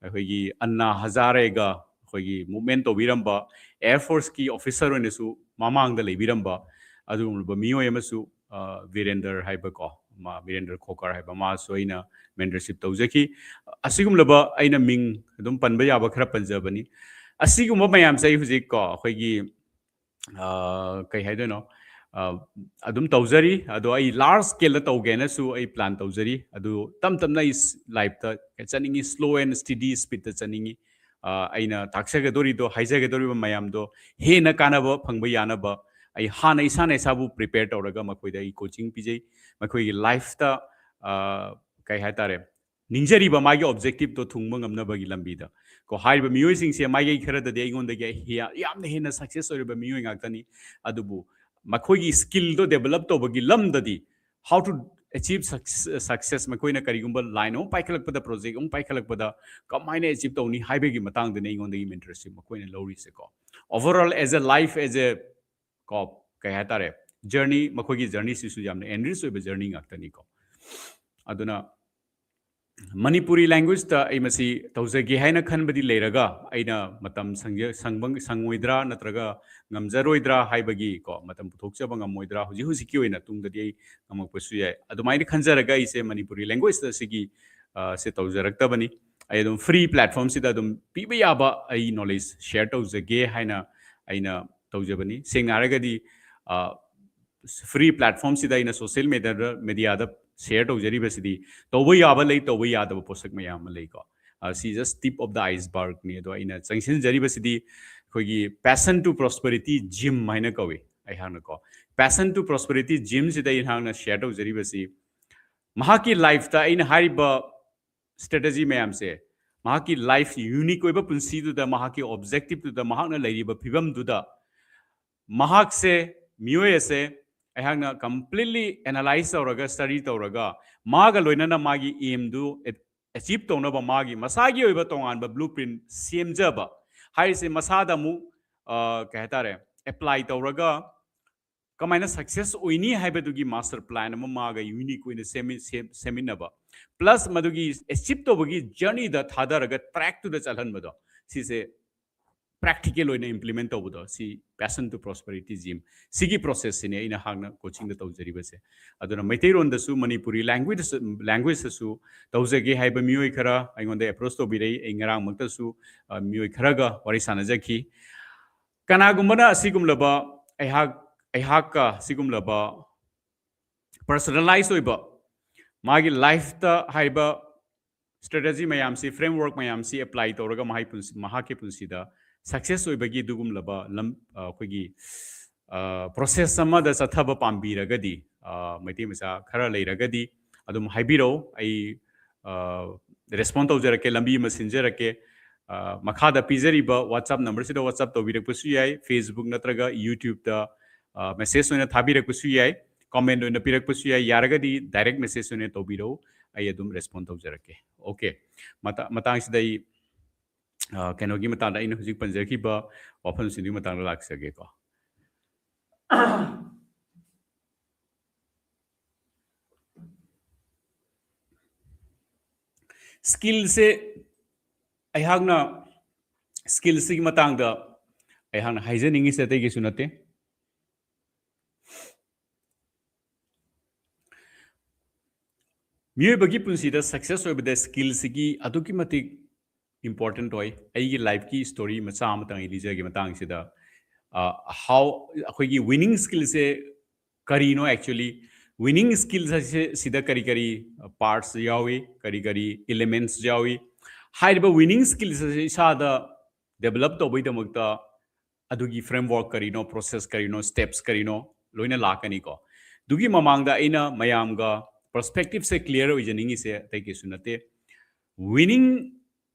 S1: ꯑꯩꯈꯣꯏꯒꯤ ꯑꯟꯅꯥ ꯍꯖꯥꯔꯦꯒ ꯑꯩꯈꯣꯏꯒꯤ ꯃꯨꯚꯃꯦꯟ ꯇꯧꯕꯤꯔꯝꯕ ꯑꯦꯌꯔ ꯐꯣꯔꯁꯀꯤ ꯑꯣꯐꯤꯁꯔ ꯑꯣꯏꯅꯁꯨ ꯃꯃꯥꯡꯗ ꯂꯩꯕꯤꯔꯝꯕ ꯑꯗꯨꯒꯨꯝꯂꯕ ꯃꯤꯑꯣꯏ ꯑꯃꯁꯨ ꯕꯤꯔꯦꯟꯗꯔ ꯍꯥꯏꯕꯀꯣ ꯕꯤꯔꯦꯟꯗꯔ ꯈꯣꯀꯔ ꯍꯥꯏꯕ ꯃꯥꯁꯨ ꯑꯩꯅ ꯃꯦꯟꯇꯔꯁꯤꯞ ꯇꯧꯖꯈꯤ ꯑꯁꯤꯒꯨꯝꯂꯕ ꯑꯩꯅ ꯃꯤꯡ ꯑꯗꯨꯝ ꯄꯟꯕ ꯌꯥꯕ ꯈꯔ ꯄꯟꯖꯕꯅꯤ ꯑꯁꯤꯒꯨꯝꯕ ꯃꯌꯥꯝꯁꯦ ꯑꯩ ꯍꯧꯖꯤꯛ ꯀꯣ ꯑꯩꯈꯣꯏꯒꯤ ꯀꯩ ꯍꯥꯏꯗꯣꯏꯅꯣ ꯑꯗꯨꯝ ꯇꯧꯖꯔꯤ ꯑꯗꯣ ꯑꯩ ꯂꯥꯔꯖ ꯁ꯭ꯀꯦꯜꯗ ꯇꯧꯒꯦꯅꯁꯨ ꯑꯩ ꯄ꯭ꯂꯥꯟ ꯇꯧꯖꯔꯤ ꯑꯗꯨ ꯇꯞ ꯇꯞꯅ ꯑꯩ ꯂꯥꯏꯐꯇ ꯆꯠꯅꯤꯡꯉꯤ ꯁ꯭ꯂꯣ ꯑꯦꯟ ꯁ꯭ꯇꯤꯗꯤ ꯁ꯭ꯄꯤꯗꯇ ꯆꯠꯅꯤꯡꯉꯤ ꯑꯩꯅ ꯇꯥꯛꯆꯒꯗꯧꯔꯤꯗꯣ ꯍꯥꯏꯖꯒꯗꯧꯔꯤꯕ ꯃꯌꯥꯝꯗꯣ ꯍꯦꯟꯅ ꯀꯥꯟꯅꯕ ꯐꯪꯕ ꯌꯥꯅꯕ ꯑꯩ ꯍꯥꯟꯅ ꯏꯁꯥꯅ ꯏꯁꯥꯕꯨ ꯄ꯭ꯔꯤꯄꯦꯌꯔ ꯇꯧꯔꯒ ꯃꯈꯣꯏꯗ ꯑꯩ ꯀꯣꯆꯤꯡ ꯄꯤꯖꯩ ꯃꯈꯣꯏꯒꯤ ꯂꯥꯏꯐꯇ ꯀꯩ ꯍꯥꯏꯇꯥꯔꯦ ꯅꯤꯡꯖꯔꯤꯕ ꯃꯥꯒꯤ ꯑꯣꯕꯖꯦꯛꯇꯤꯚꯇꯣ ꯊꯨꯡꯕ ꯉꯝꯅꯕꯒꯤ ꯂꯝꯕꯤꯗ ꯀꯣ ꯍꯥꯏꯔꯤꯕ ꯃꯤꯑꯣꯏꯁꯤꯡꯁꯦ ꯃꯥꯏꯀꯩ ꯈꯔꯗꯗꯤ ꯑꯩꯉꯣꯟꯗꯒꯤ ꯌꯥꯝꯅ ꯍꯦꯟꯅ ꯁꯛꯁꯦꯁ ꯑꯣꯏꯔꯤꯕ ꯃꯤꯑꯣꯏ ꯉꯥꯛꯇꯅꯤ ꯑꯗꯨꯕꯨ ꯃꯈꯣꯏꯒꯤ ꯁ꯭ꯀꯤꯜꯗꯣ ꯗꯦꯚꯦꯂꯞ ꯇꯧꯕꯒꯤ ꯂꯝꯗꯗꯤ ꯍꯥꯎ ꯇꯨ ꯑꯦꯆꯤꯞ ꯁꯛꯁꯦꯁ ꯃꯈꯣꯏꯅ ꯀꯔꯤꯒꯨꯝꯕ ꯂꯥꯏꯟ ꯑꯃ ꯄꯥꯏꯈꯠꯂꯛꯄꯗ ꯄ꯭ꯔꯣꯖꯦꯛ ꯑꯃ ꯄꯥꯏꯈꯠꯂꯛꯄꯗ ꯀꯃꯥꯏꯅ ꯑꯦꯆꯤꯞ ꯇꯧꯅꯤ ꯍꯥꯏꯕꯒꯤ ꯃꯇꯥꯡꯗꯅꯤ ꯑꯩꯉꯣꯟꯗꯒꯤ ꯃꯦꯟꯇꯔꯁꯤꯞ ꯃꯈꯣꯏꯅ ꯂꯧꯔꯤꯁꯦ ꯀꯣ ꯑꯣꯚꯔꯑꯣꯜ ꯑꯦꯖ ꯑ ꯂꯥꯏꯐ ꯑꯦꯖ ꯑ ꯀꯣ ꯀꯩ ꯍꯥꯏꯇꯥꯔꯦ ꯖꯔꯅꯤ ꯃꯈꯣꯏꯒꯤ ꯖꯔꯅꯤꯁꯤꯁꯨ ꯌꯥꯝꯅ ꯑꯦꯟꯔꯤꯆ ꯑꯣꯏꯕ ꯖꯔꯅꯤ ꯉꯥꯛꯇꯅꯤ ꯀꯣ ꯑꯗꯨꯅ ꯃꯅꯤꯄꯨꯔꯤ ꯂꯦꯡꯒ꯭ꯋꯦꯖꯇ ꯑꯩ ꯃꯁꯤ ꯇꯧꯖꯒꯦ ꯍꯥꯏꯅ ꯈꯟꯕꯗꯤ ꯂꯩꯔꯒ ꯑꯩꯅ ꯃꯇꯝ ꯁꯪꯉꯣꯏꯗ꯭ꯔꯥ ꯅꯠꯇ꯭ꯔꯒ ꯉꯝꯖꯔꯣꯏꯗ꯭ꯔꯥ ꯍꯥꯏꯕꯒꯤ ꯀꯣ ꯃꯇꯝ ꯄꯨꯊꯣꯛꯆꯕ ꯉꯝꯃꯣꯏꯗ꯭ꯔꯥ ꯍꯧꯖꯤꯛꯀꯤ ꯑꯣꯏꯅ ꯇꯨꯡꯗꯗꯤ ꯑꯩ ꯉꯝꯃꯛꯄꯁꯨ ꯌꯥꯏ ꯑꯗꯨꯃꯥꯏꯅ ꯈꯟꯖꯔꯒ ꯑꯩꯁꯦ ꯃꯅꯤꯄꯨꯔꯤ ꯂꯦꯡꯒ꯭ꯋꯦꯖꯇ ꯁꯤꯒꯤ ꯁꯦ ꯇꯧꯖꯔꯛꯇꯕꯅꯤ ꯑꯩ ꯑꯗꯨꯝ ꯐ꯭ꯔꯤ ꯄ꯭ꯂꯦꯠꯐꯣꯝꯁꯤꯗ ꯑꯗꯨꯝ ꯄꯤꯕ ꯌꯥꯕ ꯑꯩ ꯅꯣꯂꯦꯖ ꯁꯦꯌꯔ ꯇꯧꯖꯒꯦ ꯍꯥꯏꯅ ꯑꯩꯅ ꯇꯧꯖꯕꯅꯤ ꯁꯦꯡꯅ ꯍꯥꯏꯔꯒꯗꯤ ꯐ꯭ꯔꯤ ꯄ꯭ꯂꯦꯠꯐꯣꯝꯁꯤꯗ ꯑꯩꯅ ꯁꯣꯁꯤꯌꯦꯜ ꯃꯦꯗꯤꯌꯥꯗ ꯁꯦꯌꯔ ꯇꯧꯖꯔꯤꯕꯁꯤꯗꯤ ꯇꯧꯕ ꯌꯥꯕ ꯂꯩ ꯇꯧꯕ ꯌꯥꯗꯕ ꯄꯣꯠꯁꯛ ꯃꯌꯥꯝ ꯑꯃ ꯂꯩꯀꯣ ꯁꯤ ꯖꯁ ꯇꯤꯞ ꯑꯣꯐ ꯗ ꯑꯥꯏꯁꯕꯔꯒꯅꯤ ꯑꯗꯣ ꯑꯩꯅ ꯆꯪꯁꯤꯟꯖꯔꯤꯕꯁꯤꯗꯤ ꯑꯩꯈꯣꯏꯒꯤ ꯄꯦꯁꯟ ꯇꯨ ꯄ꯭ꯔꯣꯁꯄꯦꯔꯤꯇꯤ ꯖꯤꯝ ꯍꯥꯏꯅ ꯀꯧꯏ ꯑꯩꯍꯥꯛꯅꯀꯣ ꯄꯦꯁꯟ ꯇꯨ ꯄ꯭ꯔꯣꯁꯄꯦꯔꯤꯇꯤ ꯖꯤꯝꯁꯤꯗ ꯑꯩꯍꯥꯛꯅ ꯁꯦꯌꯔ ꯇꯧꯖꯔꯤꯕꯁꯤ ꯃꯍꯥꯛꯀꯤ ꯂꯥꯏꯐꯇ ꯑꯩꯅ ꯍꯥꯏꯔꯤꯕ ꯁ꯭ꯇ꯭ꯔꯦꯇꯦꯖꯤ ꯃꯌꯥꯝꯁꯦ ꯃꯍꯥꯛꯀꯤ ꯂꯥꯏꯐ ꯌꯨꯅꯤꯛ ꯑꯣꯏꯕ ꯄꯨꯟꯁꯤꯗꯨꯗ ꯃꯍꯥꯛꯀꯤ ꯑꯣꯕꯖꯦꯛꯇꯤꯚꯇꯨꯗ ꯃꯍꯥꯛꯅ ꯂꯩꯔꯤꯕ ꯐꯤꯕꯝꯗꯨꯗ ꯃꯍꯥꯛꯁꯦ ꯃꯤꯑꯣꯏ ꯑꯁꯦ ꯑꯩꯍꯥꯛꯅ ꯀꯝꯄ꯭ꯂꯤꯠꯂꯤ ꯑꯦꯅꯥꯂꯥꯏꯖ ꯇꯧꯔꯒ ꯁ꯭ꯇꯗꯤ ꯇꯧꯔꯒ ꯃꯥꯒ ꯂꯣꯏꯅꯅ ꯃꯥꯒꯤ ꯑꯦꯝꯗꯨ ꯑꯦꯆꯤꯞ ꯇꯧꯅꯕ ꯃꯥꯒꯤ ꯃꯁꯥꯒꯤ ꯑꯣꯏꯕ ꯇꯣꯉꯥꯟꯕ ꯕ꯭ꯂꯨ ꯄ꯭ꯔꯤꯟ ꯁꯦꯝꯖꯕ ꯍꯥꯏꯔꯤꯁꯦ ꯃꯁꯥꯗ ꯑꯃꯨꯛ ꯀꯩ ꯍꯥꯏꯇꯥꯔꯦ ꯑꯦꯄ꯭ꯂꯥꯏ ꯇꯧꯔꯒ कमायना सक्सेस ओइनी हाइबदुगी मास्टर प्लान अमा मागा यूनिक ओइना सेमिनबा प्लस मदुगी एचिव तोबगी जर्नी द थादरगा ट्रैक टू द चलहनबदो सिसे practical oina implement tawdo si passion to prosperity gym sigi process sine ina hangna coaching da tawjari base aduna maitai ron da su manipuri language su tawjage haiba mioi khara aingonda approach to birei ingarang makta su mioi khara ga wari sana jaki kana gumbana asigum laba aihak ka sigum laba personalize oiba magi life ta haiba strategy mayam si framework mayam si apply tawraga mahake punsi da success oibagi dugum laba lam khogi process sama da sathaba pambi ragadi maiti masa khara leiragadi adum haibiro ai respond tawjarake lambi messenger ke makhada pizeriba whatsapp number sida whatsapp tawbirak pusu yai facebook natraga youtube da message oina thabirak pusu yai comment oina pirak pusu yai yaragadi direct message oina tawbiro ai adum respond tawjarake okay matang sidai kenogi matang ina hujik panjaki ba often sindi matang laksage ko skill se aihagna skill se ki matang da aihagna haijening is te gi sunate miye bagi punsi da success oib da skill se ki aduki matik important hoy aigi life ki story macha matang ilija gi matang sida how akhoi winning skill se karino actually winning skills se sida kari parts yawi kari elements yawi haiba winning skills se sada develop to bai damakta adugi framework karino process karino steps karino loina lakani ko dugi mamangda ina mayamga perspective se clear oijaningi se taiki sunate winning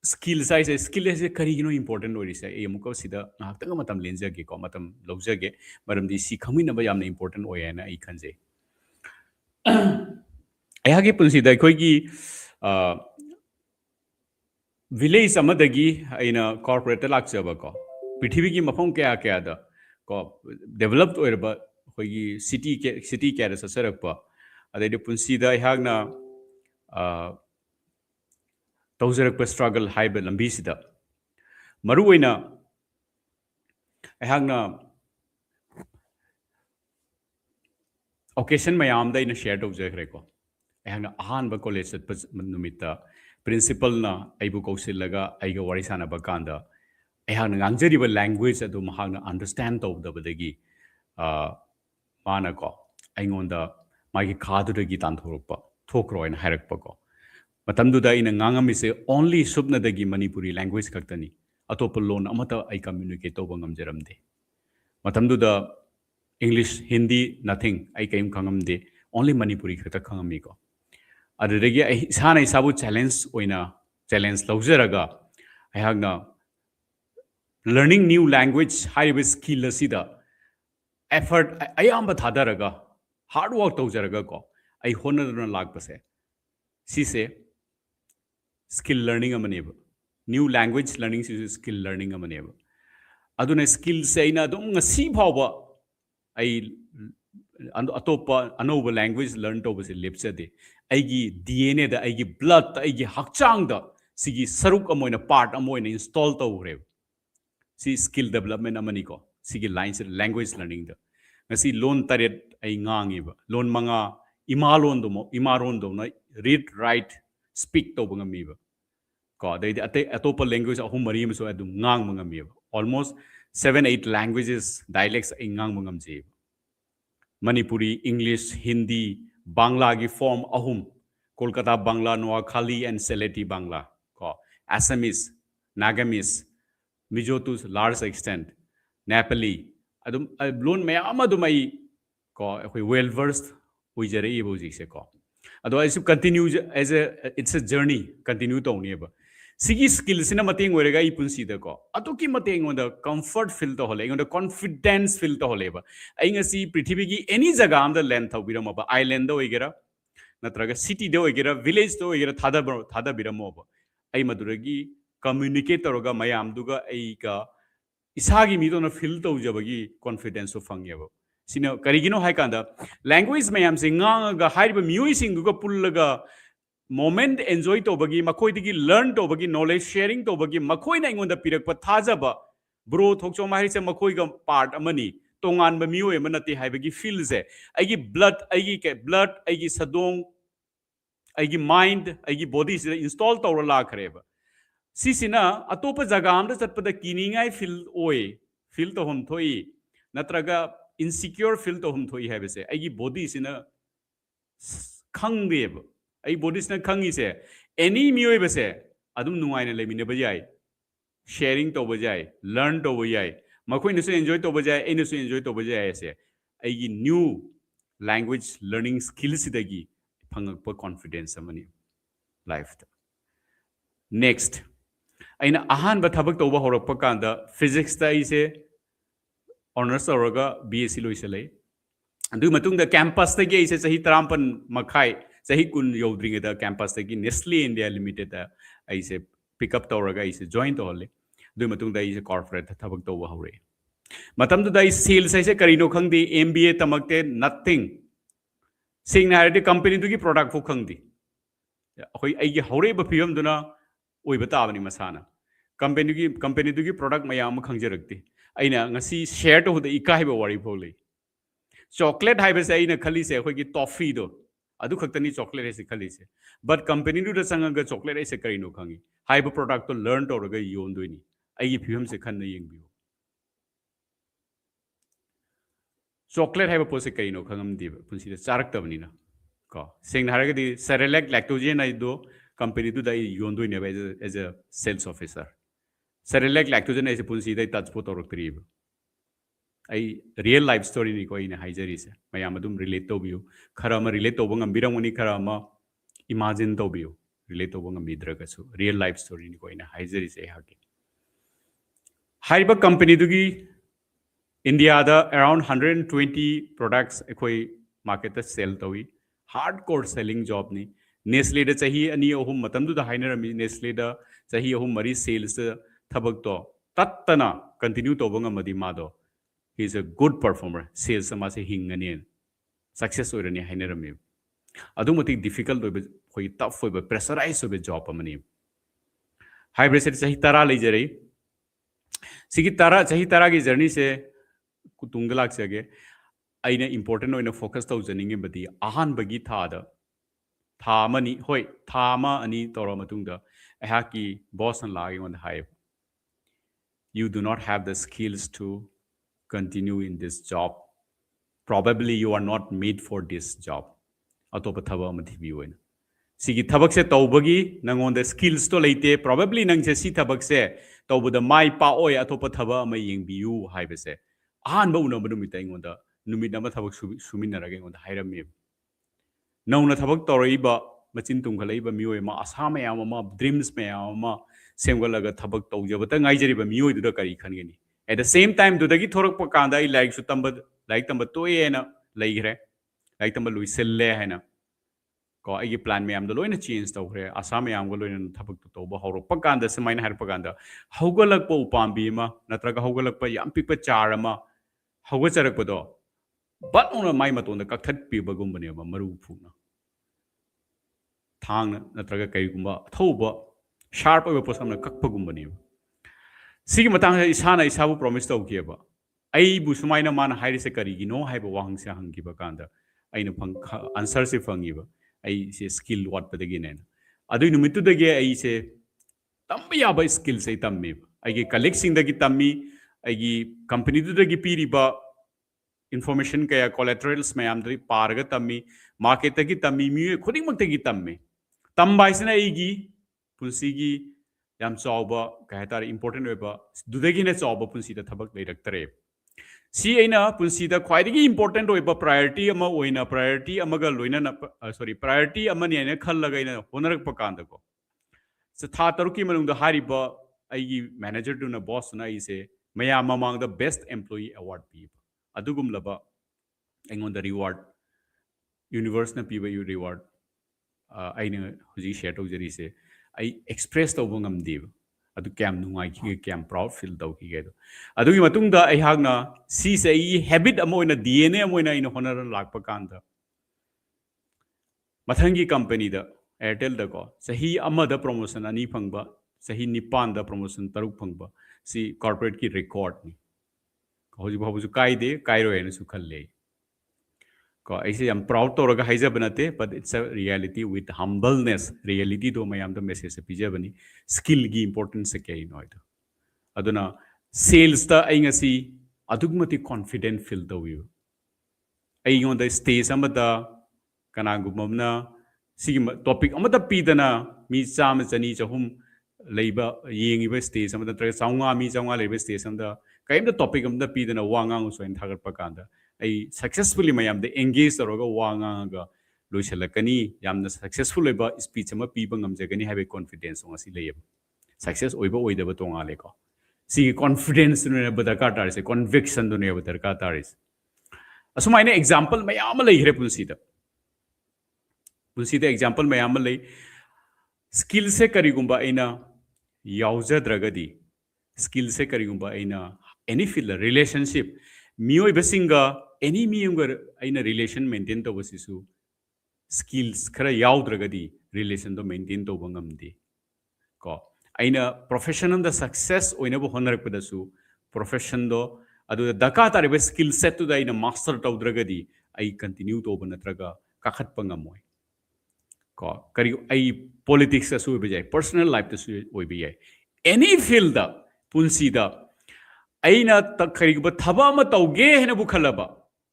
S1: skills ai skill se karigino important ori se e muko sida ngakta matam lenjage ko matam lojage maramdi si khamina ba yamna important oya na ai khanje ayage punsi da koi gi village amadagi aina corporate lakchaba ko prithvi gi mafam kya da ko developed oirba koi gi city kya da sasarakpa adai punsi da ayagna tawjarak struggle haiba lambi sida maru oina ayagna occasion mayam da ina share tawjakre ko ayagna ahan ba college at numita principal na aibu kausilaga aiga warisana ba kanda ayagna ngangjari ba language adu mahagna understand tawda badagi mana ko aingonda magi khadu dagi tanthorpa thokro ina harakpa ko matamduda ina ngangami se only subna dagi manipuri language kaktani atop lon amata ai communicate to bangam jaramde matamduda english hindi nothing ai kaim khangamde only manipuri khata khangami ko adudagi ai sana isabu challenge lawjaraga ai hagna learning new language high skill asida effort ai amba thadaraga hard work tawjaraga ko ai honaduna lakpase si se skill learning amaneba new language learning is skill learning amaneba aduna skill se ina dum ngasi phawba ai atopa anoba language learn to base lepsade aigi dna da aigi blood da aigi hakchang da sigi saruk amoina part amoina install tawre si skill development amani ko sigi lines language learning da ngasi lon taret ai ngangiba lon manga imalon do na read write speak to bangamiba ko they atopa language ahum mari so adum ngang mangamiba almost 7-8 languages dialects ai ngang mangamje manipuri english hindi bangla gi form ahum kolkata bangla noakhali and seleti bangla ko assamese nagamese mizo to large extent nepali adum blon mayam adumai ko well versed ujare iboji se ko otherwise you continue as it's a journey continue to oneba sigi skills na mating orega I punsi da ko atoki mating on the comfort feel to hole on the confidence feel to holeba ai ngasi prithvi gi any jaga am the land thau birama ba island do igera natraga city do igera village do igera thada biramo ba ai maduragi communicate toroga mayam duga ai ka isagi mi do na feel to jabagi confidence of fangyeba sino karigino hai kanda language mayam se nganga haiba mioi singuga pullaga moment enjoy to bagi makoi digi learn to bagi knowledge sharing to bagi makoi na ingonda pirak pa thajaba bro Thockchom hai se makoi ga part amani tongan ba mioi manati hai bagi feel se aigi blood aigi sadong aigi mind aigi body se install to la khareba sisina atopa jaga amda chatpada kiningai feel to hom thoi natraga insecure feel to hom thoi hai bese aigi body sina khangdeb ai body sina khangi se any mioi bese adum nuai na lemine bajai sharing to bajai learn to bajai makoi ne su enjoy to bajai ai ne su enjoy to bajai se aigi new language learning skills sidagi phangakpa confidence amani life next aina ahan ba thabak to ba horak pa kanda physics ta ise honors tawraga BSc loisale adu matungda campus ta ge ise sahi 35 makhai sahi kun yodringe da campus ta gi Nestle India Limited da ise pick up tawraga ise join to holle adu matungda ise corporate thabak to ba hore matam du dai sales ise karino khangdi MBA tamakte nothing sing na hare company du gi product fo khangdi hoi ai gi hore ba phiyam duna oi bata bani masana company du gi product mayam khangjarakti aina ngasi share to the ikai ba wari phole chocolate hai bese aina khali se khoi gi toffee do adu khaktani chocolate se khali se but company du da sanga ga chocolate se kari no khangi hai ba product to learn to ga yon do ni ai gi phim se khan na yeng bi chocolate hai ba po se kari no khangam di punsi da charak tabni na ko sing har ga di cerelac lactogen ai do company du da yon do ni as a sales officer cerelac lactogen ai se punsi da touch po to rok tri ai real life story ni ko ina haijari se mayam adum relate to biu khara ma relate to bangam birangoni khara ma imagine to biu relate to bangam bidra ka su real life story ni ko ina haijari se ha ke haiba company du gi India da around 120 products ekoi market ta sell to wi hardcore selling job ni Nestle da chahi ani ohum matam du da hainer mi Nestle da chahi ohum mari sales thabak to tattana continue to bangam madi ma do he is a good performer sales sama se hingani success orani hainerami adumati difficult oibe khoi tough oibe pressurized oibe job amani hybrid se sahi tara leijari sigi tara sahi tara gi journey se kutungdalak sege aina important oina focus tau janinge badi ahan bagi tha da tha mani hoi tha ma ani tora matungda aha ki boss an lagi on high you do not have the skills to continue in this job probably you are not made for this job atopa thaba amathi bi oina sigi thabak se tawbagi nangon the skills to leite probably nang se si thabak se tawbuda mai pa oi atopa thaba ama yengbiu haibe se ahan ba una banu mitai ngonda numit nama thabak suminaraga ngonda hairami nauna thabak toraiba machin tungkhalaiba mioi ma asa mayam ma dreams mayam ma semgalaga thabak tawjabata ngaijariba mioi du da kari khangeni at the same time dudagi thorak pa kanda I like su tamba like tamba to ena leigre like tamba lui selle haina ko ai plan me am do loina change to gre asa me am go loina thabak to ba horo pa kanda se maina har pa kanda haugalak pa upambi ma natraga haugalak pa yam pik pa char ma hauga charak pa do but on mai maton da kakthak pi ba gum bane ma maru phuna thang natraga kai gumba thoba sharp oiba posam na kakpa gum bane sigi matang isana isabu promise to kieba ai bu sumaina man hairi se kari gino haiba wahang se hangi ba kanda aina phang answer se phangi ba ai se skill what pa degi nen adu numitu dege ai se tambi ya ba skill se tammi ai ge collecting degi tammi ai gi company du degi piri ba information kaya collaterals mayam dri parga tammi market degi tammi mi khuding mak degi tammi tambai sina ai gi punsi gi yam chawba ka hatar important oiba dudagi na chawba punsi da thabak leirak si aina punsi da khwaidigi important oiba priority ama oina priority amaga loina na sorry priority amani aina khallaga ina honarak pakanda ko sa tha taruki manung da hariba aigi manager du na boss na ise maya mamang the best employee award pi adugum laba engon the reward universe na piba you reward aina huji share to jari se ai express to bungam dev adu kyam nungai ki kyam proud feel dau ki ge adu gi matung da ai hak na si se I habit amoina DNA amoina ina honor lak pa kan da mathangi company da Airtel da ko sahi amada promotion ani phangba sahi nipan da promotion taruk phangba si corporate ki record ni hoji babu su kai de kai ro en su khalle ko aise am proud to raga haija banate but it's a reality with humbleness reality do mayam da message se pija bani skill gi importance se kai no ito aduna sales ta ai ngasi adugmati confident feel do you ai on the stage amada kana gumamna sigi topic amada pidana mi cham chani chahum leiba yengiba stage amada tra chaunga mi chaunga leiba stage amada kaimda topic amada pidana wangang soin thagar pakanda ai successfully mayam de engage toroga wangang ga loiselakani yamna successful leba speech ama piba ngamjagani have confidence ngasi leyab success oiba oidaba tonga le ko sigi confidence ne badaka tarise conviction ne badaka tarise asuma ine example mayam lei hre पुलसीदा example मैम लई skill से करीगुंबा आइना यावजद्रगदी skill से करीगुंबा आइना एनी फील्ड रिलेशनशिप मियोय बसिंगा एनी मियोंगर आइना रिलेशन मेंटेन तबसिसु स्किल्स खरा यावद्रगदी रिलेशन दो मेंटेन तोबा ngamdi को आइना प्रोफेशनल द सक्सेस ओइनाबो होनरपदसु प्रोफेशन दो अदु दका तारिबे स्किल सेट टू द आइना मास्टर तौद्रगदी आई कंटिन्यू तोबा नत्रगा काखतपा ngamoi को करी आई पॉलिटिक्स का सुई बजाय पर्सनल लाइफ तो सुई ओई भी है एनी फील्ड दा पुंसी दा आई ना तक करी को थबा मत औगे है ना बुखलबा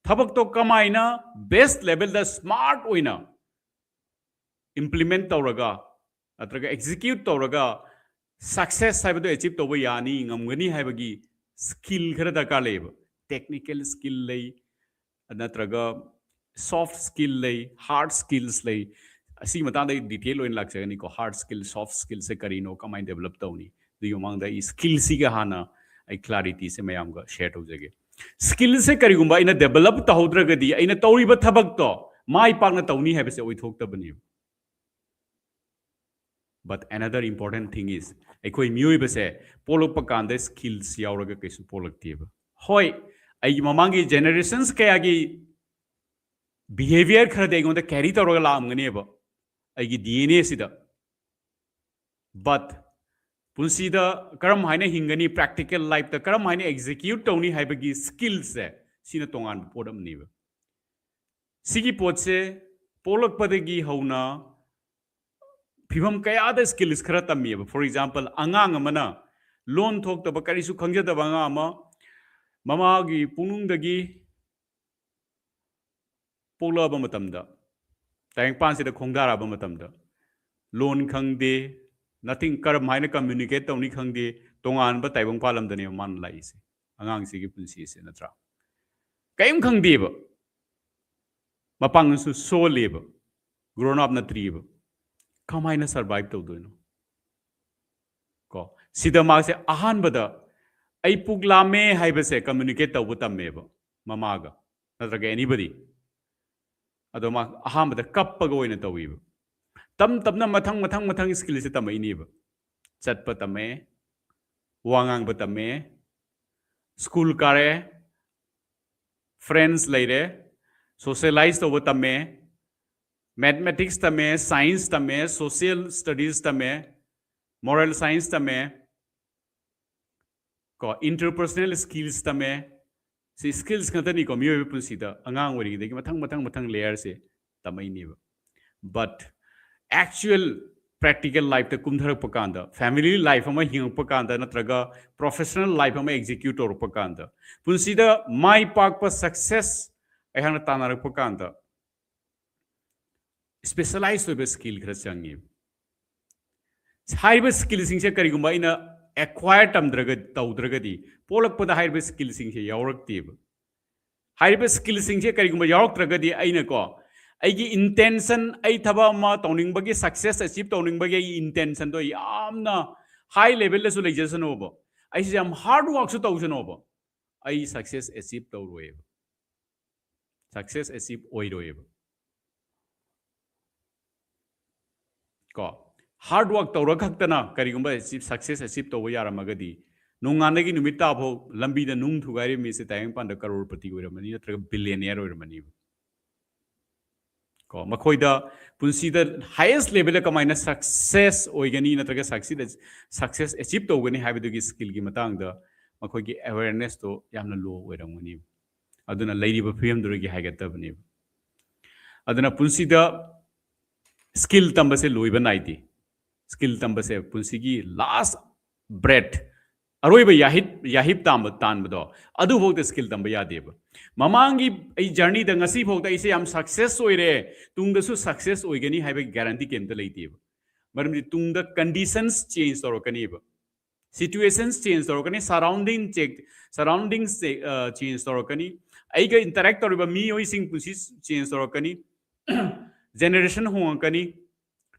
S1: थबक तो कमाई ना बेस्ट लेवल दा स्मार्ट ओई ना इम्प्लीमेंट तौरगा अतरगा एग्जीक्यूट तौरगा सक्सेस है बदो अचीव तो वो यानी ngamgani है बगी स्किल खर दका लेब टेक्निकल स्किल ले नत्रगा सॉफ्ट स्किल ले हार्ड स्किल्स ले असी मतांग दा डिटेल ओइन लाक्सगनी को हार्ड स्किल सॉफ्ट स्किल से करीनो कमाइन डेवलप तौनी दुयो मांग दा स्किल सी गा हाना आई क्लैरिटी से मयाम गा शेयर तौजगे स्किल से करीगुंबा इना डेवलप तहौद्रगदी इना तौरिबा थबक तो माई पाकना तौनी हैबसे ओइथोक्तबनी but another important thing is ekoi mioi base polok pakande skills yauraga kesu polaktiba hoi ai mamangi generations kayagi behavior khara de gonda carry tawraga lamgani ba ai DNA sida but punsida karam haina hingani practical life ta karam haina execute tawni haibagi skills se sina tongan podam ni ba sigi pot se polak padagi hauna फिवम कयाद skills खरा तमीब for example अंगांग Amna loan थोक्तब करिसु खंगजदब अंगा अमा ममागी पुनुंगदगी पोलब मतमदा Tayang पांसिदा खोंगदाराब मतमदा loan खंगदे nothing करम हाइना communicate तौनी खंगदे तोंगान ब ताइबंग पालमदने मान लाइसे अंगांग सिगी पुंसी से नत्रा कयम खंगदेब मपांगसु सोलेब ग्रोन अप नत्रीब कमाइना सर्वाइव तौदोइनो को सिदा मासे अहान बदा आई पुगलामे हाइबसे कम्युनिकेट तौब तमेब ममागा नत्रगे एनीबडी अदो मा अहान बदा कप्पगा ओइना तौइब तम तमना मथंग मथंग मथंग स्किल से तमइनीब चटप तमे वांगांग बतमे स्कूल कारे फ्रेंड्स लेरे सोशलाइज तौब तमे मैथमेटिक्स तमे साइंस तमे सोशल स्टडीज तमे मोरल साइंस तमे को इंटरपर्सनल स्किल्स तमे से स्किल्स खतनी को मियो पुंसीदा अंगांग वरी दे मथंग मथंग मथंग लेयर से तमैनी बट एक्चुअल प्रैक्टिकल लाइफ त कुमधर पकांदा फैमिली लाइफ अमा हिंग पकांदा नत्रगा प्रोफेशनल लाइफ अमा एग्जीक्यूट और पकांदा पुंसीदा माई पाक पर सक्सेस एहाना तानार पकांदा स्पेशलाइज होइबे स्किल खरा चंगी हाइबे स्किल सिंग से करिगुंबा इना एक्वायर तमद्रग तौद्रगदी पोलकपदा हाइबे स्किल सिंग से यावरक्तिब हाइबे स्किल सिंग से करिगुंबा यावरक्त्रगदी आइना को आइगी इंटेंशन आई थबा मा तौनिंगबगी सक्सेस अचीव तौनिंगबगी इंटेंशन तो यामना हाई लेवल लेसु लेजसनोबो आइसे याम हार्ड वर्क सु तौसनोबो आई सक्सेस अचीव तौरोएब सक्सेस अचीव ओइरोएब को hard work tawra khaktana karigumba success achieve tawba yaramagadi nonganagi numita bho lambi da nung thugari mi se tayang panda crorepati oiramani natraga billionaire oiramani ko makhoida punsi da highest level ka maina success oigani natraga success achieve tawgani habidugi skill gi matang da makhoigi awareness to yamna low oiramani aduna leiriba pm duragi haigatabani aduna punsi da skill tambase loiba naiti skill tambase punsi gi last breath अरोइब याहिब तानबदो अदु भोग skill तंब यादेब ममांगी आई journey द ngasi भोग द इसे याम सक्सेस ओइरे तुंग दसु सक्सेस ओइगनी हाइबे गारंटी केम त लेतिब मरमदि तुंग द कंडीशंस चेंज तोरकनीब सिचुएशंस चेंज तोरकनी सराउंडिंग्स चेंज तोरकनी आइगा इंटरेक्ट तोरब मी ओइसिंग पुसी चेंज तोरकनी जनरेशन होंकनी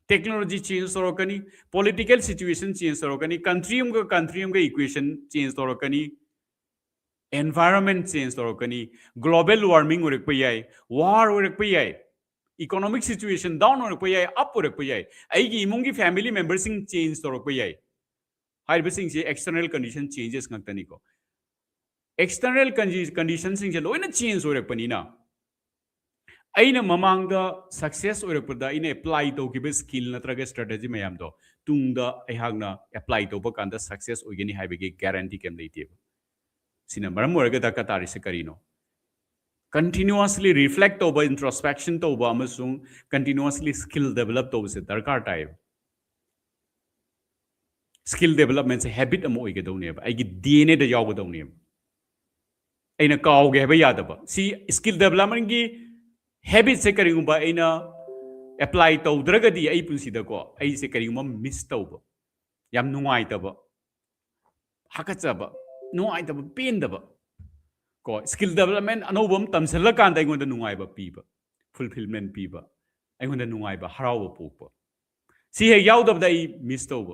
S1: टेक्नोलॉजी चेंज तौरकनी पॉलिटिकल सिचुएशन चेंज तौरकनी कंट्री का इक्वेशन चेंज तौरकनी एनवायरनमेंट चेंज तौरकनी ग्लोबल वार्मिंग होरक याय वार होरक याय इकोनॉमिक सिचुएशन डाउन होरक याय अप होरक याय आइगी इमुंगी फैमिली मेंबर्स सिंग चेंज तौरक याय हाइबसिंग से external condition changes ngakta ni ko external condition सिंग से लोइना चेंज होरक पनीना अइना ममांगदा सक्सेस ओरकपदा इने अप्लाई तौकिबे स्किल नत्रगा स्ट्रेटजी मयाम दो तुंगदा एहागना अप्लाई तौबा कांदा सक्सेस ओइगनी हाइबेगे गारंटी केम लेतिब सिना मरम ओरगा दका तारिसे करिनो कंटिन्यूअसली रिफ्लेक्ट तौबा इंट्रोस्पेक्शन तौबा अमसुंग कंटिन्यूअसली स्किल डेवलप तौबसे दरकार टाइब स्किल डेवलपमेंट से हैबिट अम ओइगदौनेब आइगी डीएनए दा यावगदौनेब अइना कावगे हेबा यादबा सी स्किल डेवलपमेंट की हैबिट से करिगुंबा अइना अप्लाई तौद्रगदी अइ पुंसिदको अइ से करिगुंबा मिस तौब याम नुंगाइतब हाकचब नुंगाइतब पेंदब को स्किल डेवलपमेंट अनोबम तमसला कांदा अइगोंद नुंगाइब पीब फुलफिलमेंट पीब अइगोंद नुंगाइब हराव पोप सी हे यावदबदा अइ मिस तौब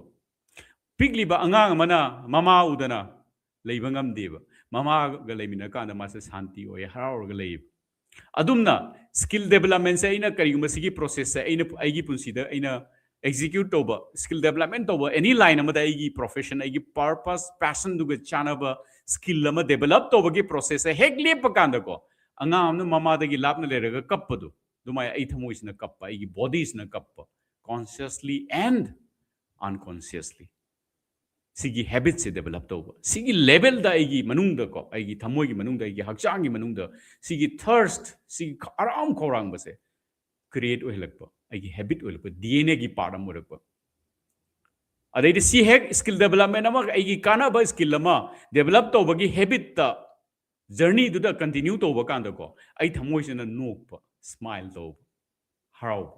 S1: पिगलिबा अंगांग मना ममा उदना लेइब ngamदेब ममा ग लेमिना कांदा मासे शांति ओय हरावग लेइब अदुमना स्किल डेवलपमेंट से अइना करिगुम सिगी प्रोसेस से अइना आइगी पुंसिदा अइना एग्जीक्यूट तौबा स्किल डेवलपमेंट तौबा एनी लाइन अमदा आइगी प्रोफेशन आइगी पर्पस पैशन दुग चानबा स्किल अमा डेवलप तौबगी प्रोसेस से हेक लेप कांदको अंगामनु ममादगी लापना लेरगा कप्पदु दुमाय आई थमोइसना कप्पा आइगी बॉडीसना कप्पा कॉन्शियसली एंड अनकॉन्शियसली सिगी हैबिट से डेवलप तौबा सिगी लेवल दा आइगी मनुंग को आइगी थमोइगी मनुंग आइगी हक्चांगी मनुंग सिगी थर्स्ट सिगी आराम खौरांग बसे क्रिएट ओहलकपा आइगी हैबिट ओहलकपा डीएनए की पार्ट अम ओरकपा अदैदि सी हेक स्किल डेवलपमेंट अमा आइगी कानाबा स्किल अमा डेवलप तौबगी हैबिट ता जर्नी दुदा कंटिन्यू तौबा कांदको आई थमोइसना नोकपा स्माइल तौबा हराव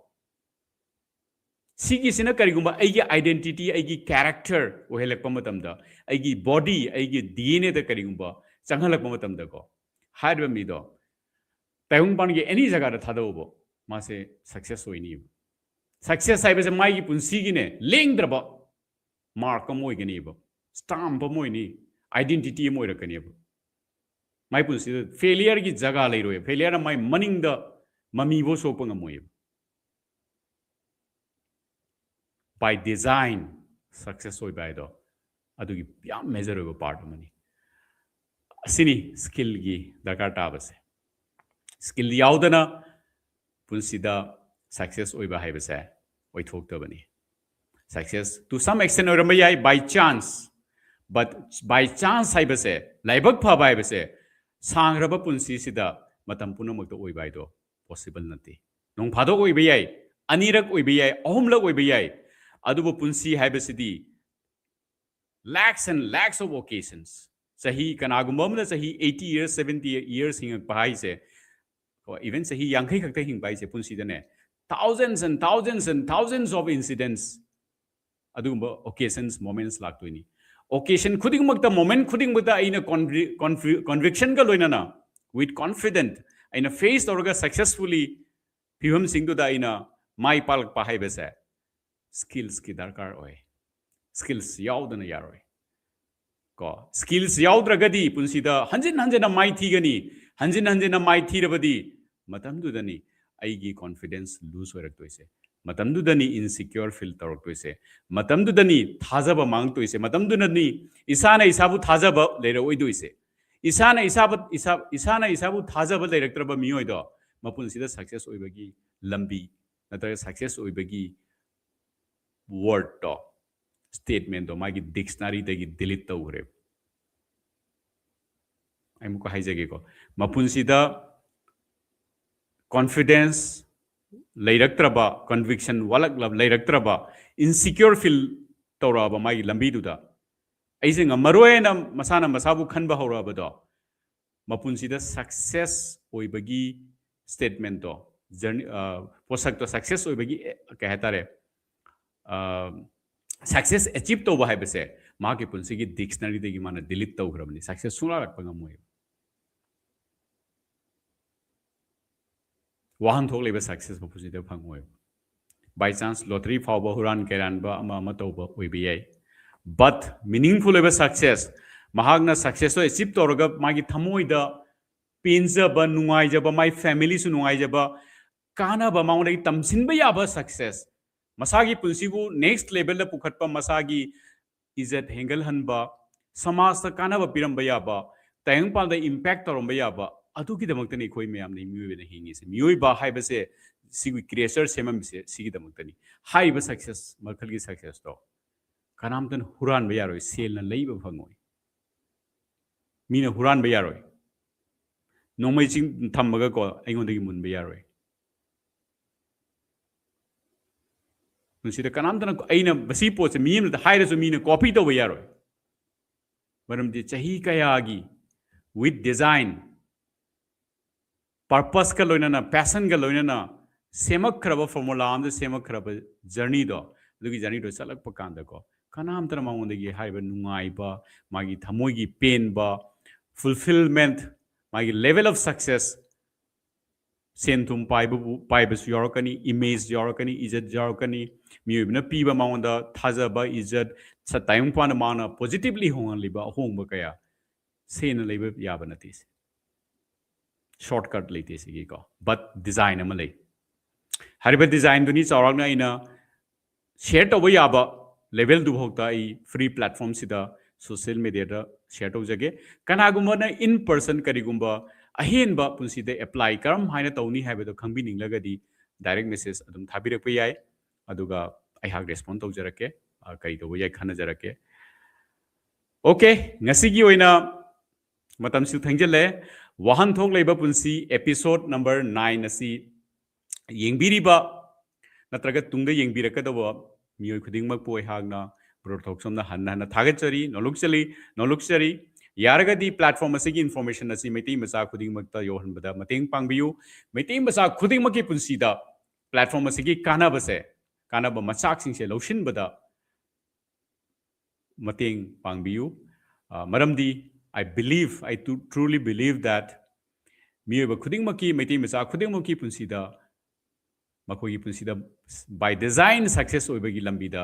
S1: सिगिसिना करिगुंबा आइगी आइडेंटिटी आइगी कैरेक्टर ओहेलकपा मतमदा आइगी बॉडी आइगी डीएनए दा करिगुंबा चंगहलकपा मतमदा को हाइबा मिदो तायुंग पानगी एनी जगह दा थादोबो मासे सक्सेस होइनी सक्सेस हाइबसे माइगी पुंसिगिने लेंद्रबा मार्क मोइगनीबो स्टाम्प मोइनी आइडेंटिटी मोइरकनीबो माइ पुंसि फेलियर की जगह लेरोय फेलियर माइ मनिंग द ममीबो सोपंग मोइब by design success hoy by do adugi yam measure over part mani asini skill gi dakar ta base skill yaudana punsida success hoy ba hai base oi thok ta bani success to some extent or mai by chance but by chance hai base laibak pha bai base sangraba punsi sida matam punamak to oi bai do possible nati nong phado oi bai anirak oi bai ahumlak oi bai अदुबो पुंसी हाइबसिदी lakhs and lakhs of occasions sahi kanagumam sahi 80 years 70 years hing pai se or even sahi yankai khakta hing pai se punsi dane thousands and thousands and thousands of incidents adumba occasions moments laktoini occasion khuding makta moment khuding makta aina conviction ka loina na with confident aina face orga successfully phim sing to da aina mai palak pa haibese skills की दरकार होए skills यावदना यारोय को skills यावद्रगदी पुंसिदा हंजिन हंजिन माइ थीगनी हंजिन हंजिन माइ थीरबदी मतम दुदनी आइगी confidence lose होरक्तोइसे matamdudani insecure feel tawrtoise matamdudani thajaba mangtoise matamdudani isana isabu thajaba leira oidoise isana isabu thajaba leiraktraba miyoido mapunsida success oibagi lambi natra success oibagi word to statement do magi dictionary dagi delete tawre amuko haijage ko mapunsida confidence leiraktraba conviction walak lab leiraktraba insecure feel tawraba magi lambi duda aise ngamaroena masana masabu khanba horaba do mapunsida success oibagi statement do journey posak to success oibagi kahatare success achieve to ba haibase ma ke punsi gi dictionary de gi mana delete to grabni success sula rak pangamoi Wahanthok Leiba success mapusi de phangoi by chance lottery fawba huran keran ba ama to ba oibi but meaningful eba success mahagna success to achieve to raga magi thamoi da pinja ba nungai jaba my family su nungai jaba kana ba maunai tamsin ba ya ba success masagi punsibu next level da pukhatpa masagi izat hengal hanba samaj ta kana ba piram ba ya ba tayang pal da impact torom ba ya ba adu ki damak tani khoi mayam nei mioi na hingi se mioi ba hai ba se sigi creator semam se sigi damak tani hai ba success makhal gi success to kanam tan huran ba yaroi sel na leiba phangoi mina huran ba yaroi nomai ching thammaga ko aingon dagi mun ba yaroi nunsida kanam tan aina basi po se mim da haira so mina copy to ba yaroi maram di chahi kaya gi with design purpose ka loina na passion ka loina na semak khraba formula am de semak khraba journey do lugi journey do salak pa kan da ko kanam tan maung de gi haiba nungai ba magi thamoi gi pain ba fulfillment magi level of success sentum paiba su yorkani image yorkani izat yorkani miubna piba maung da thaja ba izat satayung pan mana positively hongan liba hong ba kaya sen leiba yaba natis shortcut leite sigi ko but design ama lei hariba design duni chawragna ina share to yaba level du bhokta I free platform sida social media da share to jage kana gumba na in person karigumba ahen ba punsi de apply karam haina tawni haiba do khangbi ninglagadi direct message adum thabirak pa yai aduga I have respond to jarake kai to yai khana jarake okay ngasi gi oina matam su thangjale Wahanthok Leiba Punsi episode number 9 asi yengbiriba natraga tungda yengbirakadawa mioi khudingmak poi hagna bro Thockchom na hanna na thagachari noluksari yaragadi platform asigi information asi meti masa khudingmak ta yohan bada mateng pangbiu meti masa khudingmak ki punsi da platform asigi kana ba machak sing se loshin bada mateng pangbiu maramdi I truly believe that miyoba khudingmaki meti masa khudingmaki punsida makogi punsida by design success oibagi lambida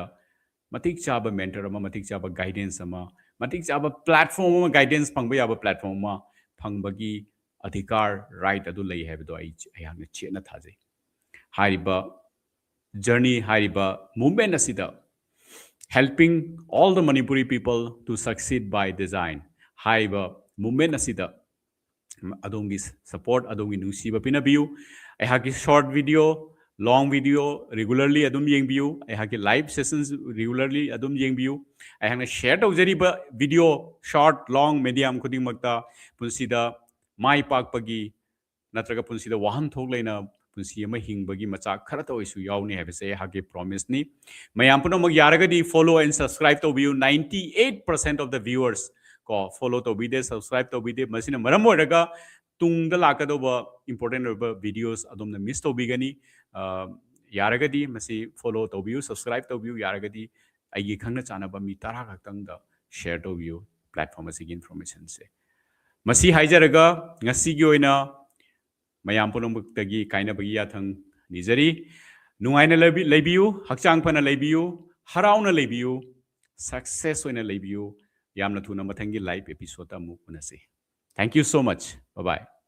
S1: matik chaba mentor ama matik chaba guidance ama matik chaba platform ama guidance phangba yaba platform ma phangbagi adhikar right adu lei habdo ai ayang chena thaje hariba journey hariba movement asida helping all the Manipuri people to succeed by design haiba movement asida adongi support adongi nusiba pinabiu I have short video long video regularly adum yengbiu I have live sessions regularly adum yengbiu I have share tawjariba video short long medium khuding makta punsida mai pak pagi natraga punsida Wahanthok Leina punsi ama hingbagi macha khara to isu yauni have say ha ke promise ni mayam puno mag yaragadi follow and subscribe to view 98% of the viewers ko follow to bide subscribe to bide masina maram oraga tungda lakadoba important videos adom na miss to bigani yaragadi masi follow to view subscribe to view yaragadi ai khangna chana ba mi tara khaktang da share to view platform asigi information se masi haijaraga ngasi gi oina mayam punombuktagi kaina bagi yathang nijari nungaina leibiu hakchang phana leibiu harauna leibiu success oina leibiu yamna thuna mathangi live episode amu kunase thank you so much bye bye